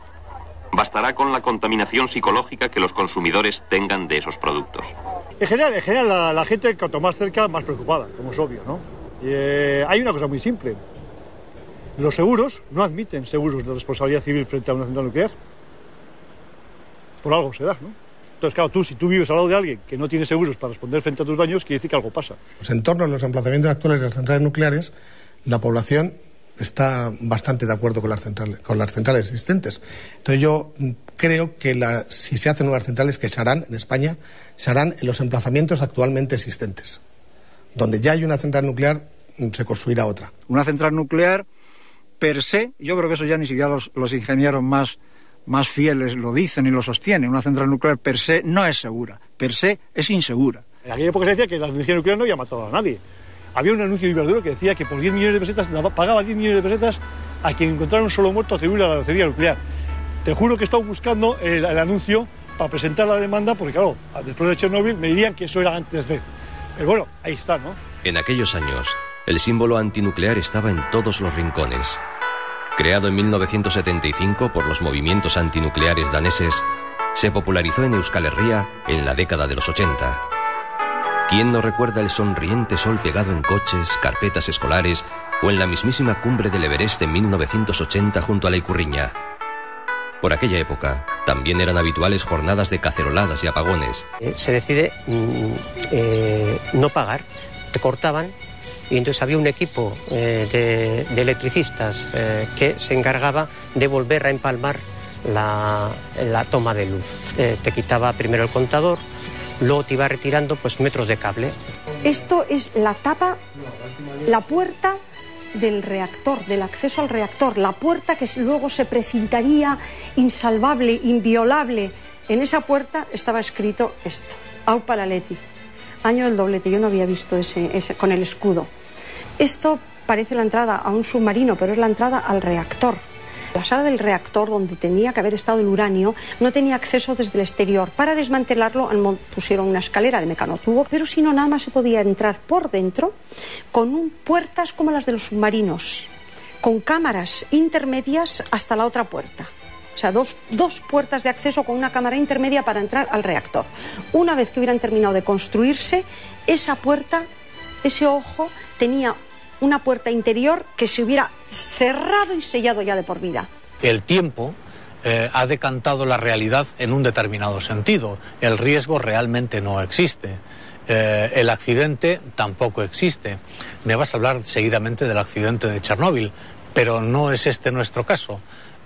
bastará con la contaminación psicológica que los consumidores tengan de esos productos. En general la gente, cuanto más cerca, más preocupada, como es obvio, ¿no? Hay una cosa muy simple. Los seguros no admiten seguros de responsabilidad civil frente a una central nuclear. Por algo se da, ¿no? Entonces, claro, si tú vives al lado de alguien que no tiene seguros para responder frente a tus daños, quiere decir que algo pasa. Pues en torno a los emplazamientos actuales de las centrales nucleares, la población está bastante de acuerdo con las centrales existentes. Entonces yo creo que si se hacen nuevas centrales, que se harán en España, se harán en los emplazamientos actualmente existentes. Donde ya hay una central nuclear, se construirá otra. Una central nuclear, per se, yo creo que eso ya ni siquiera los ingenieros más fieles lo dicen y lo sostienen. Una central nuclear per se no es segura, per se es insegura. En aquella época se decía que la energía nuclear no había matado a nadie. Había un anuncio de Iberdrola que decía que por 10 millones de pesetas pagaba 10 millones de pesetas a quien encontrara un solo muerto atribuible a la energía nuclear. Te juro que he estado buscando el anuncio para presentar la demanda, porque claro, después de Chernobyl me dirían que eso era antes de... Pero bueno, ahí está, ¿no? En aquellos años, el símbolo antinuclear estaba en todos los rincones. Creado en 1975 por los movimientos antinucleares daneses, se popularizó en Euskal Herria en la década de los 80. ¿Quién no recuerda el sonriente sol pegado en coches, carpetas escolares o en la mismísima cumbre del Everest en 1980 junto a la Ikurriña? Por aquella época, también eran habituales jornadas de caceroladas y apagones. Se decide no pagar, te cortaban. Y entonces había un equipo de electricistas que se encargaba de volver a empalmar la toma de luz. Te quitaba primero el contador, luego te iba retirando pues metros de cable. Esto es la tapa, la puerta del reactor, del acceso al reactor, la puerta que luego se precintaría insalvable, inviolable. En esa puerta estaba escrito esto, Au Paraleti, año del doblete. Yo no había visto ese con el escudo. Esto parece la entrada a un submarino, pero es la entrada al reactor. La sala del reactor, donde tenía que haber estado el uranio, no tenía acceso desde el exterior. Para desmantelarlo pusieron una escalera de mecanotubo, pero si no, nada más se podía entrar por dentro con puertas como las de los submarinos, con cámaras intermedias hasta la otra puerta. O sea, dos puertas de acceso con una cámara intermedia para entrar al reactor. Una vez que hubieran terminado de construirse, esa puerta, ese ojo, tenía una puerta interior que se hubiera cerrado y sellado ya de por vida. El tiempo ha decantado la realidad en un determinado sentido. El riesgo realmente no existe. El accidente tampoco existe. Me vas a hablar seguidamente del accidente de Chernóbil, pero no es este nuestro caso.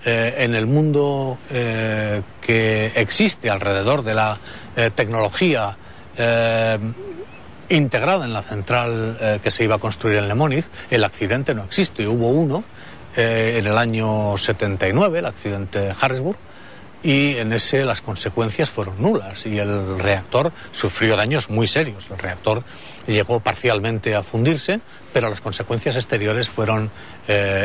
En el mundo que existe alrededor de la tecnología integrada en la central que se iba a construir en Lemóniz, el accidente no existe. Hubo uno en el año 79, el accidente de Harrisburg, y en ese las consecuencias fueron nulas y el reactor sufrió daños muy serios. El reactor llegó parcialmente a fundirse, pero las consecuencias exteriores fueron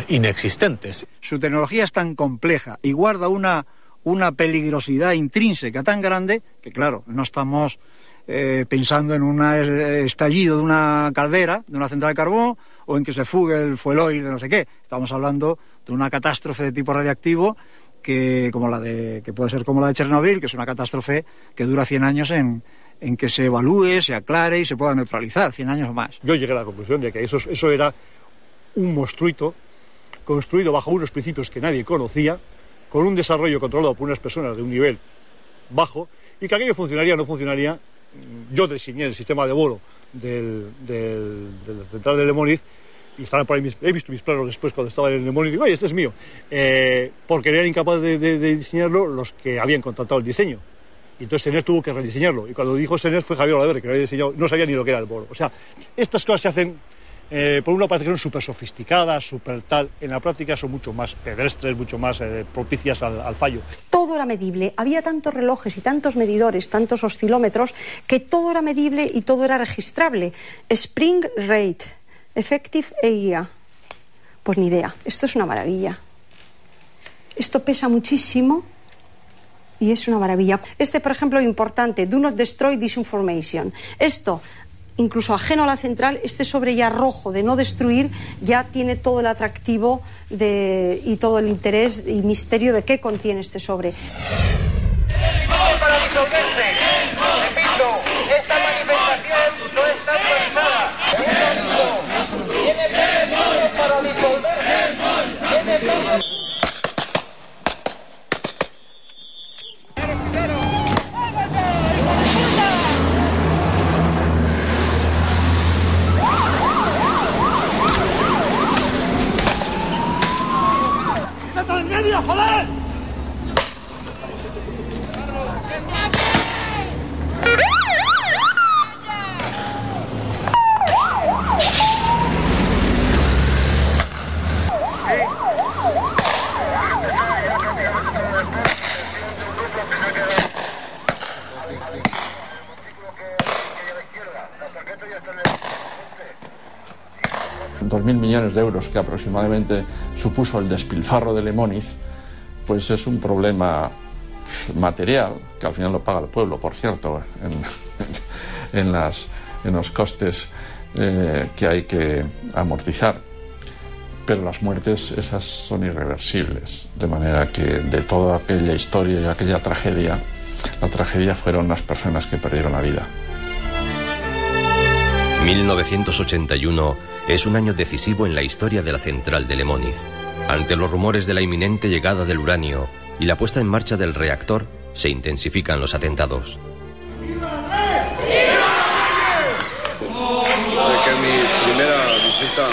inexistentes. Su tecnología es tan compleja y guarda una peligrosidad intrínseca tan grande que, claro, no estamos pensando en un estallido de una caldera, de una central de carbón, o en que se fugue el fueloil de no sé qué. Estamos hablando de una catástrofe de tipo radiactivo que puede ser como la de Chernobyl, que es una catástrofe que dura 100 años en que se evalúe, se aclare y se pueda neutralizar, 100 años o más. Yo llegué a la conclusión de que eso era un monstruito construido bajo unos principios que nadie conocía, con un desarrollo controlado por unas personas de un nivel bajo, y que aquello funcionaría o no funcionaría. Yo diseñé el sistema de vuelo de la central de Lemóniz, y estaban por ahí, he visto mis planos después cuando estaba en Lemóniz y digo, oye, este es mío, porque eran incapaces de diseñarlo los que habían contratado el diseño. Y entonces Sener tuvo que rediseñarlo, y cuando dijo Sener fue Javier Olaverri, que lo había diseñado, no sabía ni lo que era el bolo. O sea, estas cosas se hacen, por una parte que son súper sofisticadas, súper tal, en la práctica son mucho más pedestres, mucho más propicias al fallo. Todo era medible, había tantos relojes y tantos medidores, tantos oscilómetros, que todo era medible y todo era registrable. Spring rate, effective area, pues ni idea, esto es una maravilla. Esto pesa muchísimo y es una maravilla. Este, por ejemplo, importante, do not destroy this information. Esto, incluso ajeno a la central, este sobre ya rojo de no destruir ya tiene todo el atractivo y todo el interés y misterio de qué contiene este sobre. Para disolverse. Repito, esta manifestación no está autorizada. Tiene permiso para disolverse. Tiene permiso. ¡Quítate en medio, joder! $2.000 millones de euros que aproximadamente supuso el despilfarro de Lemóniz, pues es un problema material que al final lo paga el pueblo, por cierto, en los costes que hay que amortizar. Pero las muertes esas son irreversibles, de manera que de toda aquella historia y aquella tragedia, la tragedia fueron las personas que perdieron la vida. 1981 es un año decisivo en la historia de la central de Lemóniz. Ante los rumores de la inminente llegada del uranio y la puesta en marcha del reactor, se intensifican los atentados. De que mi primera visita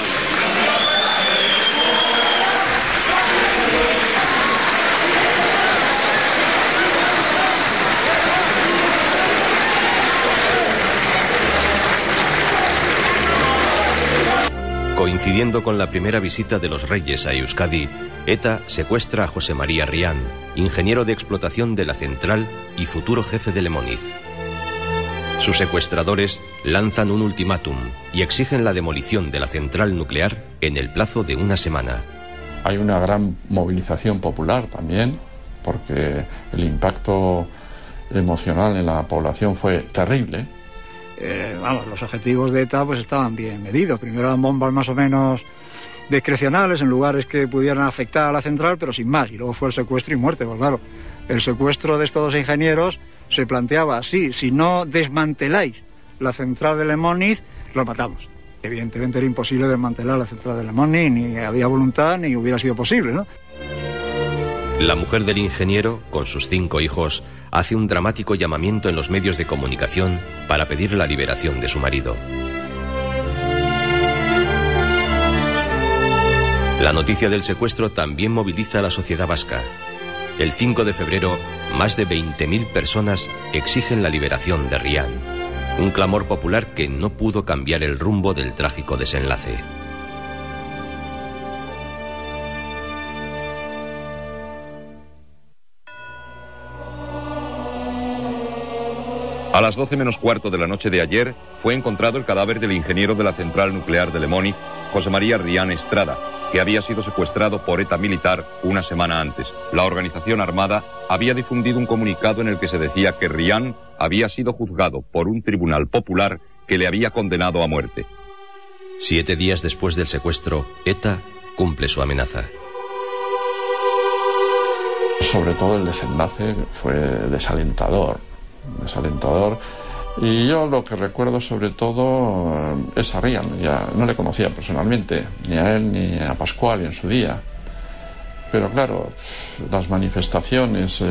Coincidiendo con la primera visita de los reyes a Euskadi, ETA secuestra a José María Rián, ingeniero de explotación de la central y futuro jefe de Lemóniz. Sus secuestradores lanzan un ultimátum y exigen la demolición de la central nuclear en el plazo de una semana. Hay una gran movilización popular también, porque el impacto emocional en la población fue terrible. Los objetivos de ETA pues estaban bien medidos. Primero eran bombas más o menos discrecionales en lugares que pudieran afectar a la central, pero sin más. Y luego fue el secuestro y muerte, pues claro. El secuestro de estos dos ingenieros se planteaba así: si no desmanteláis la central de Le Moniz, los matamos. Evidentemente era imposible desmantelar la central de Le Moniz, ni había voluntad ni hubiera sido posible, ¿no? La mujer del ingeniero, con sus 5 hijos, hace un dramático llamamiento en los medios de comunicación para pedir la liberación de su marido. La noticia del secuestro también moviliza a la sociedad vasca. El 5 de febrero, más de 20.000 personas exigen la liberación de Rian. Un clamor popular que no pudo cambiar el rumbo del trágico desenlace. A las 12 menos cuarto de la noche de ayer fue encontrado el cadáver del ingeniero de la central nuclear de Le Moniz, José María Rian Estrada, que había sido secuestrado por ETA militar una semana antes. La organización armada había difundido un comunicado en el que se decía que Rian había sido juzgado por un tribunal popular que le había condenado a muerte. 7 días después del secuestro, ETA cumple su amenaza. Sobre todo el desenlace fue desalentador. Y yo lo que recuerdo sobre todo es a Rian. Ya no le conocía personalmente, ni a él ni a Pascual en su día, pero claro, las manifestaciones,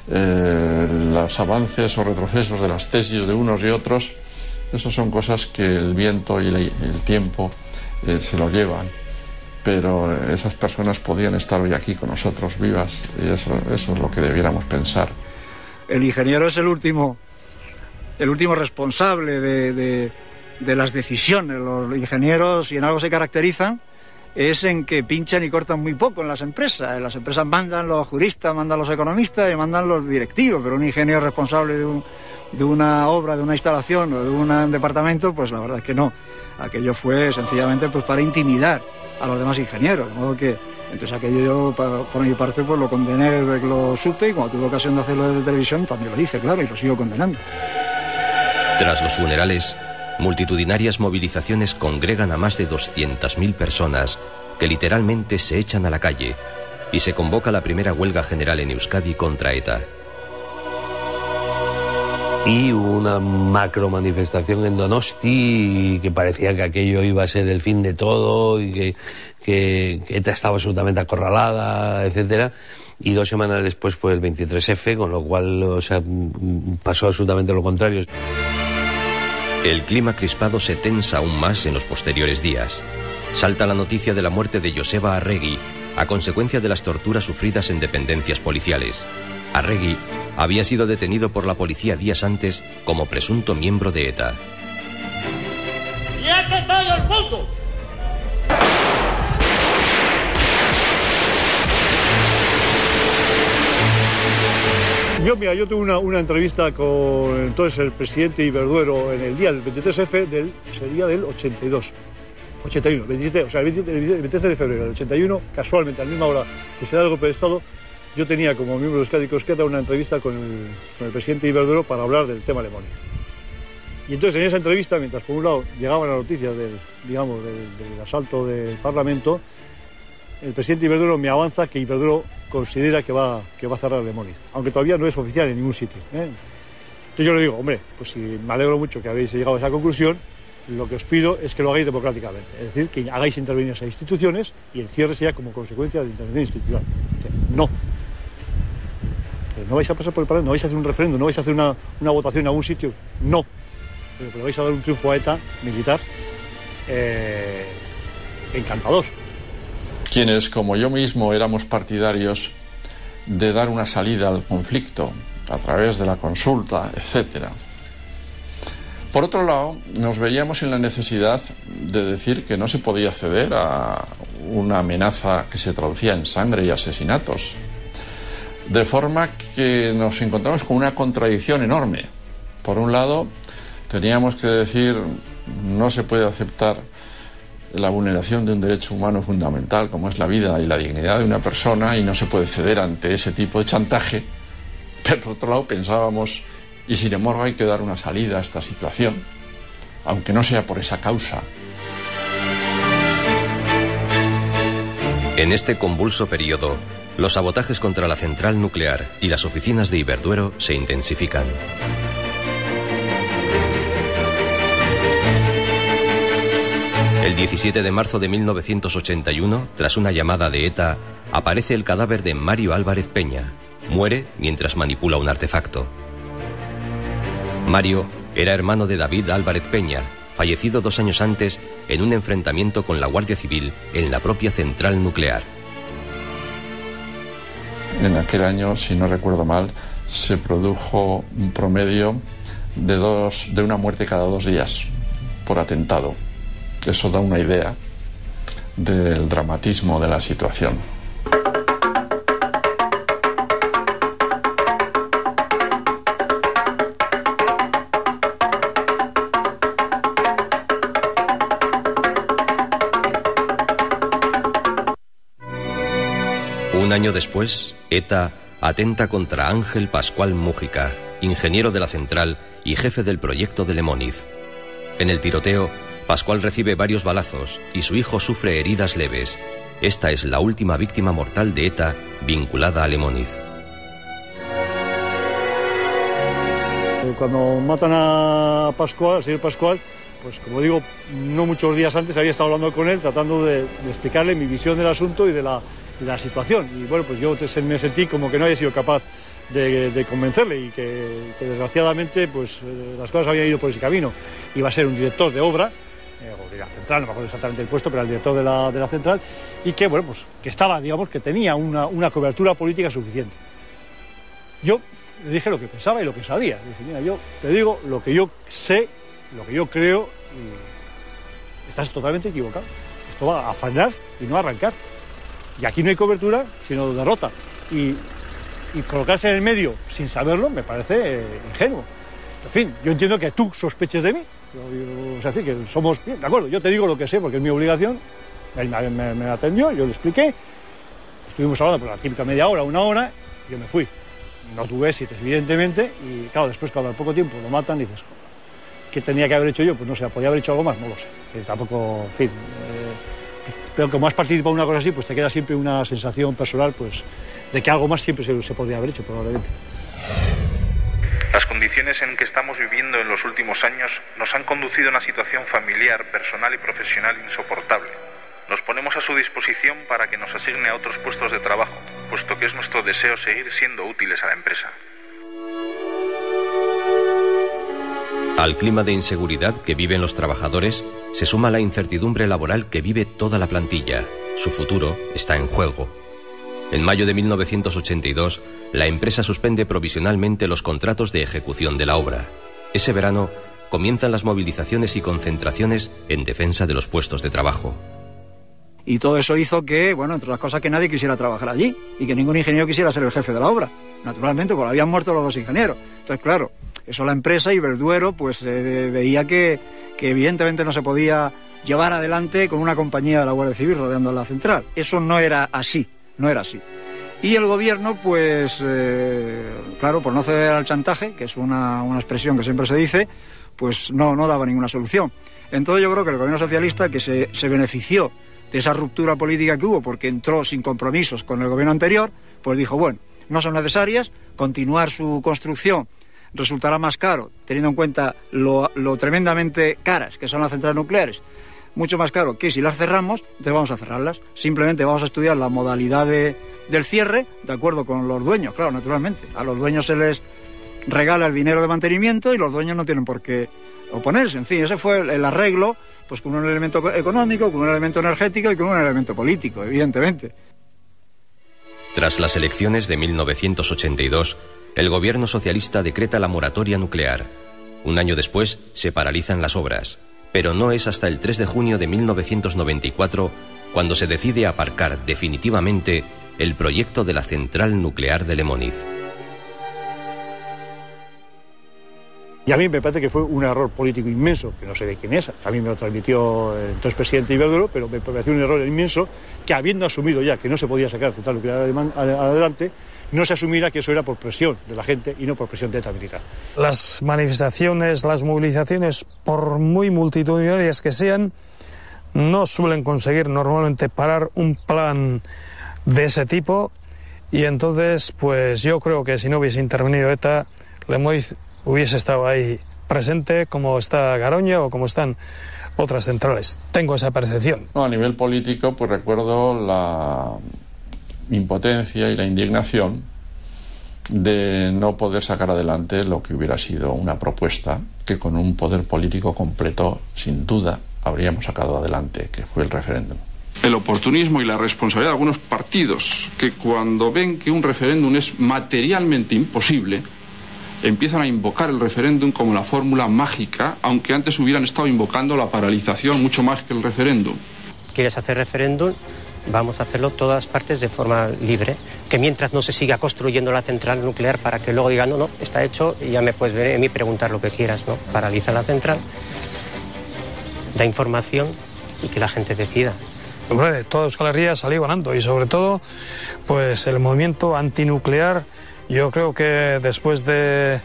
los avances o retrocesos de las tesis de unos y otros, eso son cosas que el viento y el tiempo se lo llevan, pero esas personas podían estar hoy aquí con nosotros vivas, y eso es lo que debiéramos pensar. El ingeniero es el último responsable de las decisiones. Los ingenieros, si en algo se caracterizan, es en que pinchan y cortan muy poco en las empresas. En las empresas mandan los juristas, mandan los economistas y mandan los directivos, pero un ingeniero responsable de una obra, de una instalación o de un departamento, pues la verdad es que no. Aquello fue sencillamente pues para intimidar a los demás ingenieros, de modo que entonces aquello yo, por mi parte, pues lo condené desde que lo supe, y cuando tuve ocasión de hacerlo desde televisión también lo hice, claro, y lo sigo condenando. Tras los funerales, multitudinarias movilizaciones congregan a más de 200.000 personas que literalmente se echan a la calle, y se convoca la primera huelga general en Euskadi contra ETA. Y hubo una macro manifestación en Donosti que parecía que aquello iba a ser el fin de todo y que ETA estaba absolutamente acorralada, etcétera. Y 2 semanas después fue el 23F, con lo cual, o sea, pasó absolutamente lo contrario. El clima crispado se tensa aún más en los posteriores días. Salta la noticia de la muerte de Joseba Arregui a consecuencia de las torturas sufridas en dependencias policiales. Arregui había sido detenido por la policía días antes como presunto miembro de ETA. ¡Quieto todo el mundo! Yo tuve una entrevista con entonces el presidente Iberduero en el día del 23F, sería del 82. 81, 27, o sea, el 23 de febrero del 81, casualmente a la misma hora que se da el golpe de Estado, yo tenía como miembro de Euskadi Cosqueta una entrevista con el presidente Iberduero para hablar del tema Le Moniz. Y entonces en esa entrevista, mientras por un lado llegaban las noticias del asalto del Parlamento, el presidente Iberduero me avanza que Iberduero considera que va a cerrar Le Moniz, aunque todavía no es oficial en ningún sitio. Entonces yo le digo, hombre, pues si me alegro mucho que habéis llegado a esa conclusión, lo que os pido es que lo hagáis democráticamente, es decir, que hagáis intervenir esas instituciones y el cierre sea como consecuencia de la intervención institucional. No. No vais a pasar por el Parlamento, no vais a hacer un referéndum, no vais a hacer una votación en algún sitio, no. Pero vais a dar un triunfo a ETA militar encantador. Quienes, como yo mismo, éramos partidarios de dar una salida al conflicto a través de la consulta, etcétera. Por otro lado, nos veíamos en la necesidad de decir que no se podía ceder a una amenaza que se traducía en sangre y asesinatos. De forma que nos encontramos con una contradicción enorme. Por un lado, teníamos que decir no se puede aceptar la vulneración de un derecho humano fundamental como es la vida y la dignidad de una persona y no se puede ceder ante ese tipo de chantaje. Pero por otro lado pensábamos, y sin embargo hay que dar una salida a esta situación, aunque no sea por esa causa. En este convulso periodo, los sabotajes contra la central nuclear y las oficinas de Iberduero se intensifican. El 17 de marzo de 1981, tras una llamada de ETA, aparece el cadáver de Mario Álvarez Peña. Muere mientras manipula un artefacto. Mario era hermano de David Álvarez Peña, fallecido 2 años antes en un enfrentamiento con la Guardia Civil en la propia central nuclear. En aquel año, si no recuerdo mal, se produjo un promedio de una muerte cada 2 días por atentado. Eso da una idea del dramatismo de la situación. Un año después, ETA atenta contra Ángel Pascual Mújica, ingeniero de la central y jefe del proyecto de Lemóniz. En el tiroteo, Pascual recibe varios balazos y su hijo sufre heridas leves. Esta es la última víctima mortal de ETA vinculada a Lemóniz. Cuando matan a Pascual, al señor Pascual, pues como digo, no muchos días antes había estado hablando con él, tratando de explicarle mi visión del asunto y de la situación. Y bueno, pues yo me sentí como que no había sido capaz de convencerle y que desgraciadamente pues las cosas habían ido por ese camino. Iba a ser un director de obra, o de la central, no me acuerdo exactamente el puesto, pero el director de la central, y que bueno, pues que estaba, digamos, que tenía una cobertura política suficiente. Yo le dije lo que pensaba y lo que sabía. Le dije, mira, yo te digo lo que yo sé, lo que yo creo, y estás totalmente equivocado. Esto va a frenar y no a arrancar. Y aquí no hay cobertura, sino derrota. Y colocarse en el medio sin saberlo me parece ingenuo. En fin, yo entiendo que tú sospeches de mí. Es decir, que somos bien, de acuerdo, yo te digo lo que sé porque es mi obligación. Él me atendió, yo le expliqué. Estuvimos hablando por la típica media hora, 1 hora, y yo me fui. No tuve éxitos, evidentemente, y claro, después cuando al poco tiempo lo matan, dices, joder, ¿qué tenía que haber hecho yo? Pues no sé, ¿podía haber hecho algo más? No lo sé. Tampoco, en fin, pero como has participado en una cosa así, pues te queda siempre una sensación personal, pues, de que algo más siempre se podría haber hecho, probablemente. Las condiciones en que estamos viviendo en los últimos años nos han conducido a una situación familiar, personal y profesional insoportable. Nos ponemos a su disposición para que nos asigne a otros puestos de trabajo, puesto que es nuestro deseo seguir siendo útiles a la empresa. Al clima de inseguridad que viven los trabajadores se suma la incertidumbre laboral que vive toda la plantilla. Su futuro está en juego. En mayo de 1982, la empresa suspende provisionalmente los contratos de ejecución de la obra. Ese verano comienzan las movilizaciones y concentraciones en defensa de los puestos de trabajo. Y todo eso hizo que, bueno, entre las cosas, que nadie quisiera trabajar allí y que ningún ingeniero quisiera ser el jefe de la obra. Naturalmente, porque habían muerto los 2 ingenieros. Entonces, claro, eso la empresa Iberduero pues veía que evidentemente no se podía llevar adelante con una compañía de la Guardia Civil rodeando la central. Eso no era así, no era así. Y el gobierno, pues, claro, por no ceder al chantaje, que es una expresión que siempre se dice, pues no daba ninguna solución. Entonces yo creo que el gobierno socialista, que se benefició de esa ruptura política que hubo, porque entró sin compromisos con el gobierno anterior, pues dijo, bueno, no son necesarias, continuar su construcción resultará más caro, teniendo en cuenta lo tremendamente caras que son las centrales nucleares, mucho más caro que si las cerramos, entonces vamos a cerrarlas. Simplemente vamos a estudiar la modalidad del cierre, de acuerdo con los dueños, claro, naturalmente. A los dueños se les regala el dinero de mantenimiento y los dueños no tienen por qué oponerse. En fin, ese fue el arreglo, pues con un elemento económico, con un elemento energético y con un elemento político, evidentemente. Tras las elecciones de 1982, el gobierno socialista decreta la moratoria nuclear. Un año después se paralizan las obras, pero no es hasta el 3 de junio de 1994 cuando se decide aparcar definitivamente el proyecto de la central nuclear de Lemóniz. Y a mí me parece que fue un error político inmenso, que no sé de quién es, a mí me lo transmitió el entonces presidente Iberduero, pero me pareció un error inmenso que, habiendo asumido ya que no se podía sacar central nuclear adelante, no se asumiera que eso era por presión de la gente y no por presión de ETA militar. Las manifestaciones, las movilizaciones, por muy multitudinarias que sean, no suelen conseguir normalmente parar un plan de ese tipo, y entonces pues yo creo que si no hubiese intervenido ETA, Lemoiz hubiese estado ahí presente como está Garoña o como están otras centrales. Tengo esa percepción. No, a nivel político, pues recuerdo la impotencia y la indignación de no poder sacar adelante lo que hubiera sido una propuesta que con un poder político completo, sin duda, habríamos sacado adelante, que fue el referéndum. El oportunismo y la responsabilidad de algunos partidos que cuando ven que un referéndum es materialmente imposible, empiezan a invocar el referéndum como la fórmula mágica, aunque antes hubieran estado invocando la paralización mucho más que el referéndum. ¿Quieres hacer referéndum? Vamos a hacerlo todas partes de forma libre, que mientras no se siga construyendo la central nuclear para que luego digan, no, está hecho y ya me puedes venir a mí preguntar lo que quieras, ¿no? Paraliza la central, da información y que la gente decida. Hombre, toda Euskal Herria salió ganando, y sobre todo pues el movimiento antinuclear. Yo creo que después de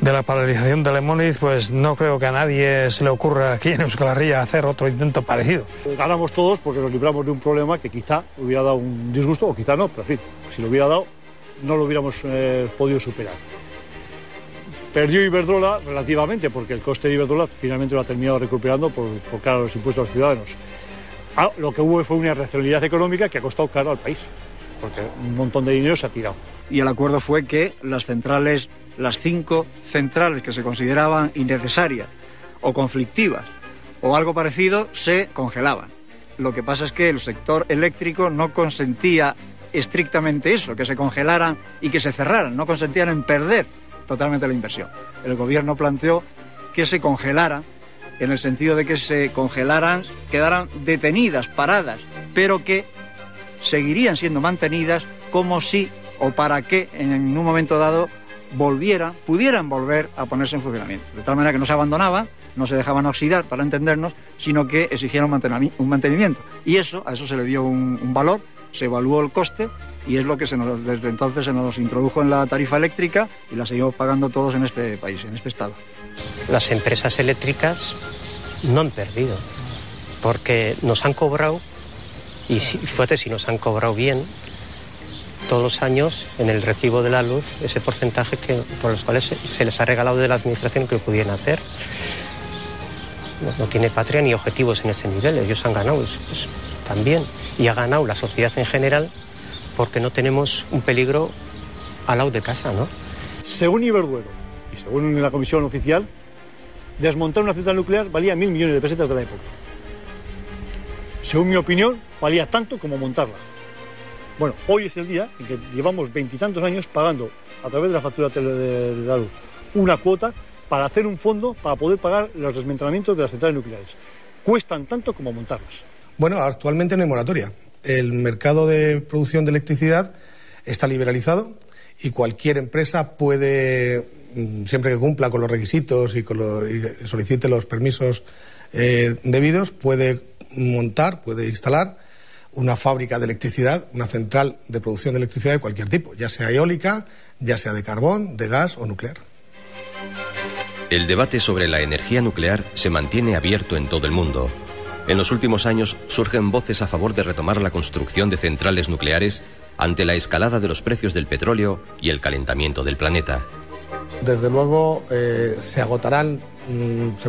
la paralización de Lemoniz, pues no creo que a nadie se le ocurra aquí en Euskal Herria hacer otro intento parecido. Ganamos todos porque nos libramos de un problema que quizá hubiera dado un disgusto, o quizá no, pero en fin, si lo hubiera dado, no lo hubiéramos podido superar. Perdió Iberdrola relativamente, porque el coste de Iberdrola finalmente lo ha terminado recuperando por cara a los impuestos a los ciudadanos. Lo que hubo fue una irracionalidad económica que ha costado caro al país, porque un montón de dinero se ha tirado. Y el acuerdo fue que las centrales, las 5 centrales que se consideraban innecesarias o conflictivas o algo parecido, se congelaban. Lo que pasa es que el sector eléctrico no consentía estrictamente eso, que se congelaran y que se cerraran, no consentían en perder totalmente la inversión. El gobierno planteó que se congelaran, en el sentido de que se congelaran, quedaran detenidas, paradas, pero que seguirían siendo mantenidas como si o para que en un momento dado pudieran volver a ponerse en funcionamiento. De tal manera que no se abandonaban, no se dejaban oxidar, para entendernos, sino que exigieron un mantenimiento. Y a eso se le dio un valor, se evaluó el coste, y es lo que desde entonces se nos introdujo en la tarifa eléctrica, y la seguimos pagando todos en este país, en este estado. Las empresas eléctricas no han perdido, porque nos han cobrado, y fíjate si nos han cobrado bien, todos los años en el recibo de la luz ese porcentaje por los cuales se les ha regalado de la administración que pudieran hacer. No tiene patria ni objetivos en ese nivel, ellos han ganado pues, también, y ha ganado la sociedad en general, porque no tenemos un peligro al lado de casa, ¿no? Según Iberdrola y según la comisión oficial, desmontar una central nuclear valía 1.000 millones de pesetas de la época. Según mi opinión, valía tanto como montarla. Bueno, hoy es el día en que llevamos 20 y tantos años pagando a través de la factura de la luz una cuota para hacer un fondo para poder pagar los desmantelamientos de las centrales nucleares. Cuestan tanto como montarlas. Bueno, actualmente no hay moratoria. El mercado de producción de electricidad está liberalizado y cualquier empresa puede, siempre que cumpla con los requisitos y solicite los permisos debidos, puede montar, puede instalar una fábrica de electricidad, una central de producción de electricidad de cualquier tipo, ya sea eólica, ya sea de carbón, de gas o nuclear. El debate sobre la energía nuclear se mantiene abierto en todo el mundo. En los últimos años surgen voces a favor de retomar la construcción de centrales nucleares ante la escalada de los precios del petróleo y el calentamiento del planeta. Desde luego se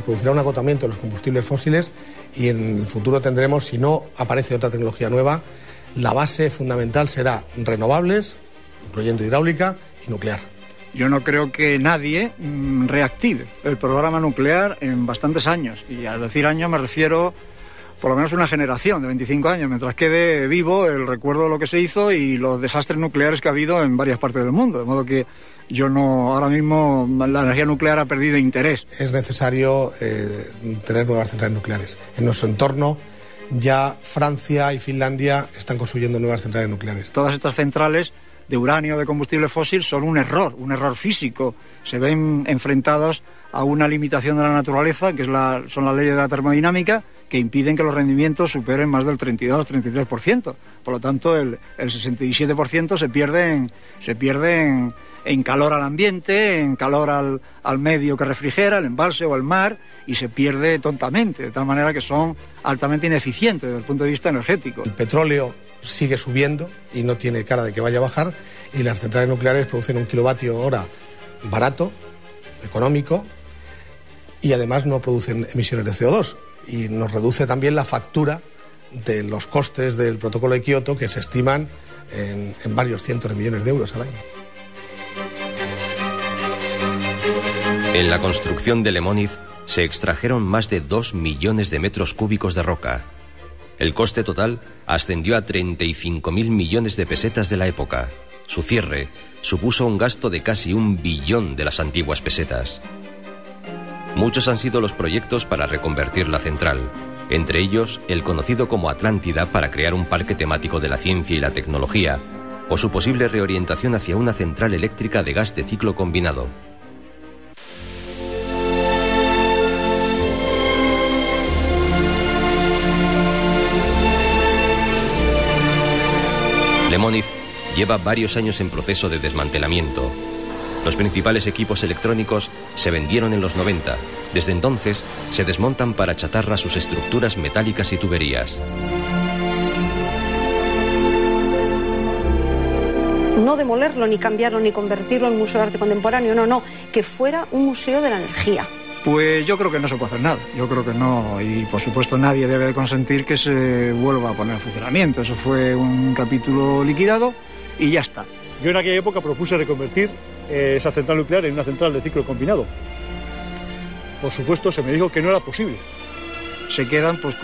producirá un agotamiento de los combustibles fósiles, y en el futuro tendremos, si no aparece otra tecnología nueva, la base fundamental será renovables, incluyendo hidráulica y nuclear. Yo no creo que nadie reactive el programa nuclear en bastantes años, y al decir años me refiero por lo menos una generación de 25 años, mientras quede vivo el recuerdo de lo que se hizo y los desastres nucleares que ha habido en varias partes del mundo. De modo que ahora mismo la energía nuclear ha perdido interés. Es necesario tener nuevas centrales nucleares. En nuestro entorno ya Francia y Finlandia están construyendo nuevas centrales nucleares. Todas estas centrales de uranio, de combustible fósil, son un error físico. Se ven enfrentados a una limitación de la naturaleza, que son las leyes de la termodinámica, que impiden que los rendimientos superen más del 32-33%. Por lo tanto, el 67% se pierden en calor al ambiente, en calor al medio que refrigera, el embalse o el mar, y se pierde tontamente, de tal manera que son altamente ineficientes desde el punto de vista energético. El petróleo sigue subiendo y no tiene cara de que vaya a bajar, y las centrales nucleares producen 1 kilovatio hora barato, económico, y además no producen emisiones de CO2, y nos reduce también la factura de los costes del protocolo de Kioto, que se estiman en varios cientos de millones de euros al año. En la construcción de Lemóniz se extrajeron más de 2 millones de metros cúbicos de roca. El coste total ascendió a 35.000 millones de pesetas de la época. Su cierre supuso un gasto de casi 1 billón de las antiguas pesetas. Muchos han sido los proyectos para reconvertir la central, entre ellos el conocido como Atlántida para crear un parque temático de la ciencia y la tecnología, o su posible reorientación hacia una central eléctrica de gas de ciclo combinado. Lemóniz lleva varios años en proceso de desmantelamiento. Los principales equipos electrónicos se vendieron en los 90. Desde entonces se desmontan para chatarra sus estructuras metálicas y tuberías. No demolerlo, ni cambiarlo, ni convertirlo en museo de arte contemporáneo, no, que fuera un museo de la energía. Pues yo creo que no se puede hacer nada, yo creo que no, y por supuesto nadie debe de consentir que se vuelva a poner en funcionamiento. Eso fue un capítulo liquidado y ya está. Yo en aquella época propuse reconvertir esa central nuclear en una central de ciclo combinado. Por supuesto se me dijo que no era posible. Se quedan pues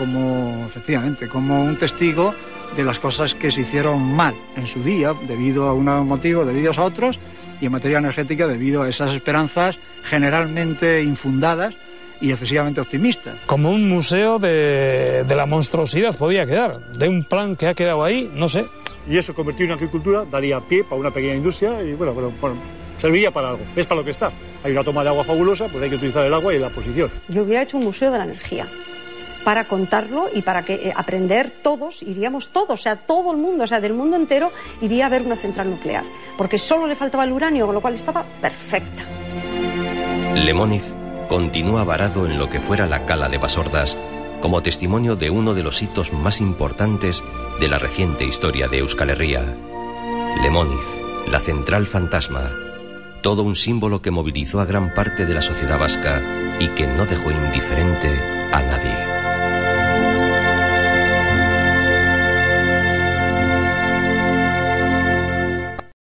efectivamente, como un testigo de las cosas que se hicieron mal en su día, debido a unos motivos, debido a otros, y en materia energética debido a esas esperanzas generalmente infundadas y excesivamente optimistas. Como un museo de la monstruosidad podía quedar, de un plan que ha quedado ahí, no sé. Y eso convertido en agricultura daría pie para una pequeña industria y bueno, serviría para algo. Es para lo que está. Hay una toma de agua fabulosa, pues hay que utilizar el agua y la posición. Yo hubiera hecho un museo de la energía para contarlo y para que aprender todos, iríamos todos, o sea, todo el mundo, o sea, del mundo entero iría a ver una central nuclear, porque solo le faltaba el uranio, con lo cual estaba perfecta. Lemóniz continúa varado en lo que fuera la cala de Basordas como testimonio de uno de los hitos más importantes de la reciente historia de Euskal Herria. Lemóniz, la central fantasma, todo un símbolo que movilizó a gran parte de la sociedad vasca y que no dejó indiferente a nadie.